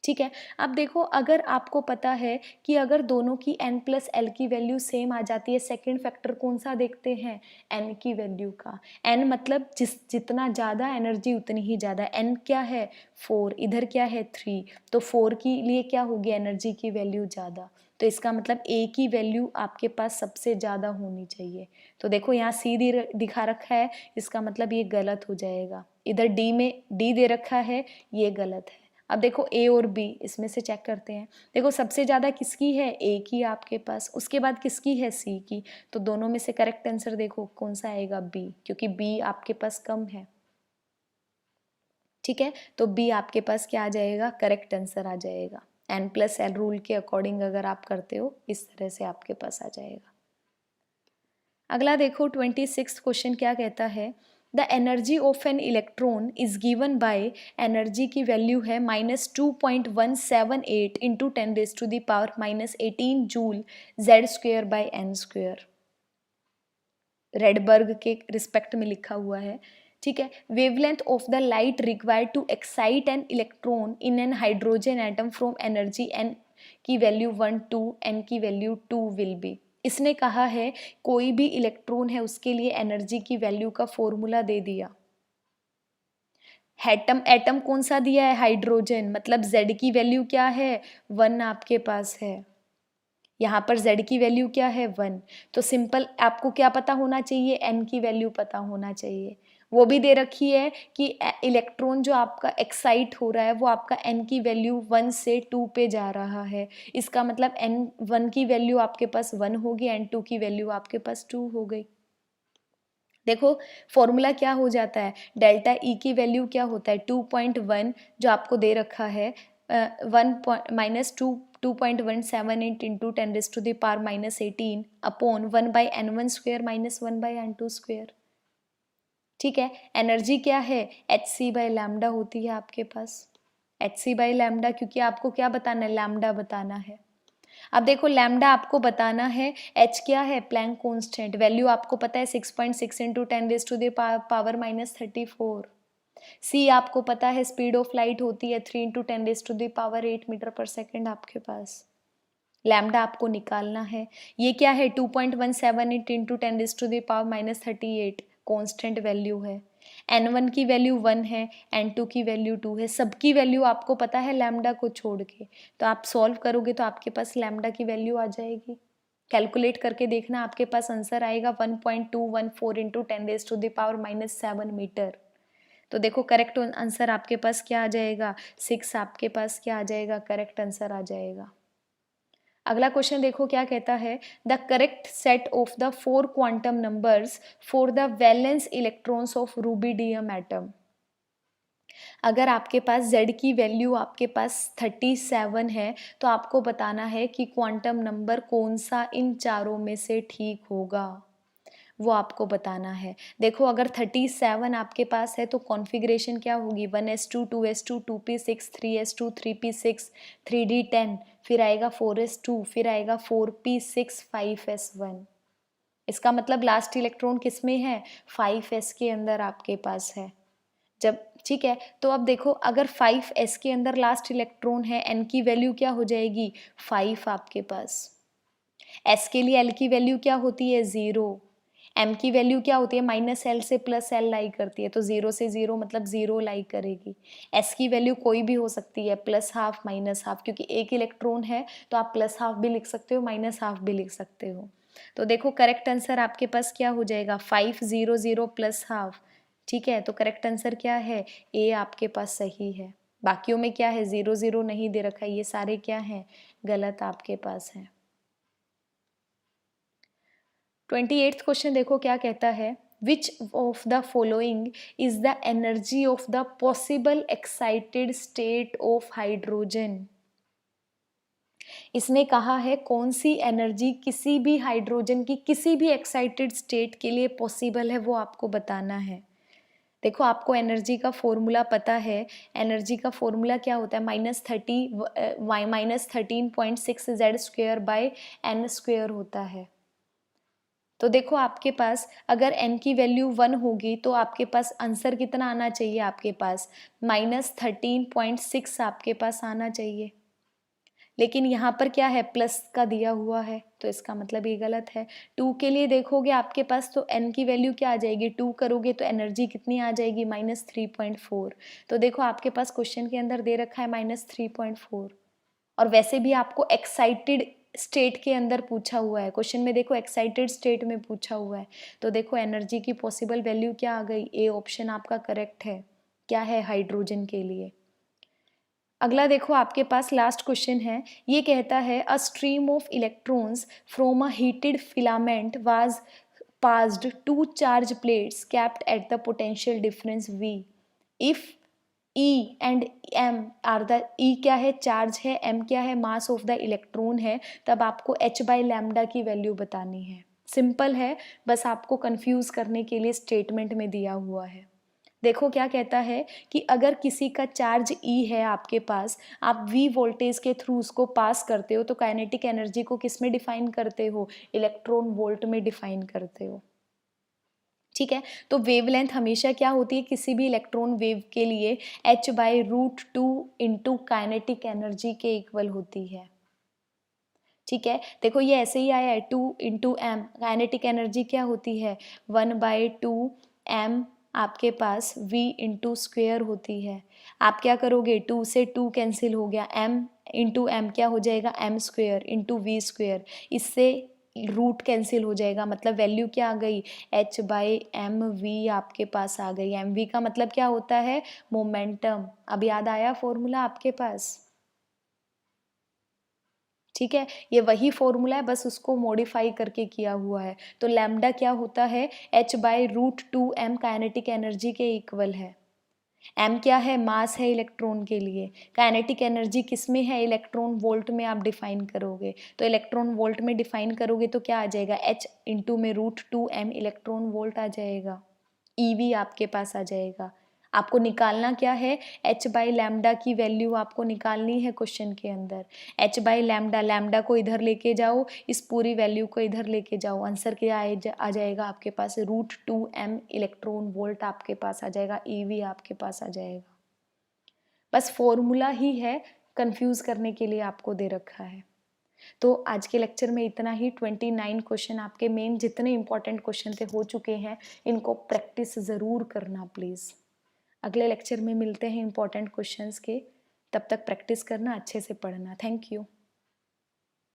ठीक है, अब देखो अगर आपको पता है कि अगर दोनों की n+l की वैल्यू सेम आ जाती है, सेकंड फैक्टर कौन सा देखते हैं, n की वैल्यू का। n मतलब जितना ज़्यादा एनर्जी उतनी ही ज़्यादा। n क्या है 4, इधर क्या है 3, तो 4 के लिए क्या होगी एनर्जी की वैल्यू ज़्यादा। तो इसका मतलब A की वैल्यू आपके पास सबसे ज़्यादा होनी चाहिए। तो देखो यहाँ C दिखा रखा है, इसका मतलब ये गलत हो जाएगा। इधर D में D दे रखा है, ये गलत है। अब देखो A और B, इसमें से चेक करते हैं। देखो सबसे ज़्यादा किसकी है, A की आपके पास, उसके बाद किसकी है C की। तो दोनों में से करेक्ट आंसर देखो कौन सा आएगा, B, क्योंकि B आपके पास कम है। ठीक है, तो B आपके पास क्या आ जाएगा, करेक्ट आंसर आ जाएगा। n+l रूल के अकॉर्डिंग अगर आप करते हो इस तरह से आपके पास आ जाएगा। अगला देखो 26 क्वेश्चन क्या कहता है, the energy of an electron is given by, energy की वैल्यू है -2.178 into 10⁻⁻18 joule z² by n²। Rydberg के रिस्पेक्ट में लिखा हुआ है। ठीक है, wavelength of the light required to excite an electron in an hydrogen atom from energy n की वैल्यू 1 टू n की वैल्यू 2 विल बी। इसने कहा है कोई भी इलेक्ट्रॉन है उसके लिए एनर्जी की वैल्यू का फॉर्मूला दे दिया। एटम कौन सा दिया है, हाइड्रोजन, मतलब Z की वैल्यू क्या है 1 आपके पास है। यहाँ पर Z की वैल्यू क्या है 1। तो सिंपल आपको क्या पता होना चाहिए, n की वैल्यू पता होना चाहिए। वो भी दे रखी है कि इलेक्ट्रॉन जो आपका एक्साइट हो रहा है वो आपका n की वैल्यू 1 से 2 पे जा रहा है। इसका मतलब n1 की वैल्यू आपके पास 1 होगी, n2 की वैल्यू आपके पास 2 हो गई। देखो फॉर्मूला क्या हो जाता है, डेल्टा ई की वैल्यू क्या होता है 2.1 जो आपको दे रखा है, 2.178 into 10⁻⁻18 upon 1/n1² minus 1/n2²। ठीक है, एनर्जी क्या है hc/λ होती है आपके पास, hc/λ, क्योंकि आपको क्या बताना है, लैम्डा बताना है। अब देखो लैम्डा आपको बताना है, h क्या है प्लैंक कांस्टेंट, वैल्यू आपको पता है 6.6 इंटू 10⁻⁻34। c आपको पता है स्पीड ऑफ लाइट होती है 3 इंटू 10⁻8 मीटर पर सेकेंड आपके पास। लैम्डा आपको निकालना है, ये क्या है 2.178 इंटू 10⁻⁻38 कॉन्स्टेंट वैल्यू है। n1 की वैल्यू 1 है, n2 की वैल्यू 2 है, सबकी वैल्यू आपको पता है लैम्डा को छोड़ के। तो आप सॉल्व करोगे तो आपके पास लैम्डा की वैल्यू आ जाएगी। कैलकुलेट करके देखना, आपके पास आंसर आएगा 1.214 इंटू 10⁻⁻7 मीटर। तो देखो करेक्ट आंसर आपके पास क्या आ जाएगा, 6 आपके पास क्या आ जाएगा, करेक्ट आंसर आ जाएगा। अगला क्वेश्चन देखो क्या कहता है, the correct set of the 4 quantum numbers for the valence electrons of rubidium atom. अगर आपके पास Z की वैल्यू आपके पास 37 है तो आपको बताना है कि क्वांटम नंबर कौन सा इन चारों में से ठीक होगा, वो आपको बताना है। देखो अगर 37 आपके पास है तो कॉन्फ़िगरेशन क्या होगी, 1s2 2s2 2p6 3s2 3p6 3d10, फिर आएगा 4s2, फिर आएगा 4p6 5s1। इसका मतलब लास्ट इलेक्ट्रॉन किस में है, 5s के अंदर आपके पास है। जब ठीक है, तो अब देखो अगर 5s के अंदर लास्ट इलेक्ट्रॉन है, n की वैल्यू क्या हो जाएगी 5 आपके पास। s के लिए l की वैल्यू क्या होती है 0, m की वैल्यू क्या होती है -l से +l लाई करती है, तो 0 से 0 मतलब 0 लाई करेगी। s की वैल्यू कोई भी हो सकती है, +½ -½ क्योंकि एक इलेक्ट्रॉन है तो आप +½ भी लिख सकते हो, -½ भी लिख सकते हो। तो देखो करेक्ट आंसर आपके पास क्या हो जाएगा 5 0 0 +½ ठीक है, तो करेक्ट आंसर क्या है ए आपके पास सही है। बाकियों में क्या है 0 0 नहीं दे रखा है, ये सारे क्या हैं गलत आपके पास हैं। 28th क्वेश्चन देखो क्या कहता है, which of the following is the energy of the possible excited state of hydrogen. इसने कहा है कौन सी एनर्जी किसी भी हाइड्रोजन की किसी भी एक्साइटेड स्टेट के लिए पॉसिबल है, वो आपको बताना है। देखो आपको एनर्जी का फॉर्मूला पता है, एनर्जी का फॉर्मूला क्या होता है, -13.6 Z²/n² होता है। तो देखो आपके पास अगर n की वैल्यू 1 होगी तो आपके पास आंसर कितना आना चाहिए, आपके पास -13.6 आपके पास आना चाहिए। लेकिन यहाँ पर क्या है, प्लस का दिया हुआ है, तो इसका मतलब ये गलत है। 2 के लिए देखोगे आपके पास तो n की वैल्यू क्या आ जाएगी, 2 करोगे तो एनर्जी कितनी आ जाएगी, -3.4। तो देखो आपके पास क्वेश्चन के अंदर दे रखा है -3.4, और वैसे भी आपको एक्साइटेड स्टेट के अंदर पूछा हुआ है, क्वेश्चन में देखो एक्साइटेड स्टेट में पूछा हुआ है। तो देखो एनर्जी की पॉसिबल वैल्यू क्या आ गई, ए ऑप्शन आपका करेक्ट है। क्या है, हाइड्रोजन के लिए। अगला देखो आपके पास लास्ट क्वेश्चन है, ये कहता है a stream of electrons from a heated filament was passed to charge plates kept at the potential difference V if E and M are the, E क्या है, चार्ज है, M क्या है, मास ऑफ द इलेक्ट्रॉन है, तब आपको h/λ की value बतानी है। सिंपल है, बस आपको कंफ्यूज करने के लिए स्टेटमेंट में दिया हुआ है। देखो क्या कहता है कि अगर किसी का चार्ज E है आपके पास, आप V वोल्टेज के थ्रू उसको पास करते हो, तो काइनेटिक एनर्जी को किस में डिफाइन करते हो, इलेक्ट्रॉन वोल्ट में डिफाइन करते हो। ठीक है, तो वेवलेंथ हमेशा क्या होती है किसी भी इलेक्ट्रॉन वेव के लिए, h/√2 इंटू काइनेटिक एनर्जी के इक्वल होती है। ठीक है, देखो ये ऐसे ही आया है, 2 इंटू एम, काइनेटिक एनर्जी क्या होती है, 1/2 m आपके पास v इंटू स्क्वेयर होती है। आप क्या करोगे, 2 से 2 कैंसिल हो गया, m इंटू एम क्या हो जाएगा, m² इंटू v², इससे रूट कैंसिल हो जाएगा, मतलब वैल्यू क्या आ गई, h/mv आपके पास आ गई। mv का मतलब क्या होता है, मोमेंटम। अब याद आया फॉर्मूला आपके पास। ठीक है, ये वही फॉर्मूला है, बस उसको मॉडिफाई करके किया हुआ है। तो लैम्डा क्या होता है, h/√2m काइनेटिक एनर्जी के इक्वल है। m क्या है, मास है इलेक्ट्रॉन के लिए। काइनेटिक एनर्जी किस में है, इलेक्ट्रॉन वोल्ट में आप डिफाइन करोगे, तो इलेक्ट्रॉन वोल्ट में डिफाइन करोगे तो क्या आ जाएगा, h इंटू में √2m इलेक्ट्रॉन वोल्ट आ जाएगा, EV आपके पास आ जाएगा। आपको निकालना क्या है, h/λ की वैल्यू आपको निकालनी है क्वेश्चन के अंदर। h/λ, लैम्डा को इधर लेके जाओ, इस पूरी वैल्यू को इधर लेके जाओ, आंसर क्या आ जाएगा आपके पास, √2m इलेक्ट्रॉन वोल्ट आपके पास आ जाएगा, EV आपके पास आ जाएगा। बस फॉर्मूला ही है, कंफ्यूज करने के लिए आपको दे रखा है। तो आज के लेक्चर में इतना ही। 29 क्वेश्चन आपके मेन जितने इंपॉर्टेंट क्वेश्चन थे हो चुके हैं, इनको प्रैक्टिस ज़रूर करना प्लीज़। अगले लेक्चर में मिलते हैं इंपॉर्टेंट क्वेश्चंस के, तब तक प्रैक्टिस करना, अच्छे से पढ़ना। Thank you.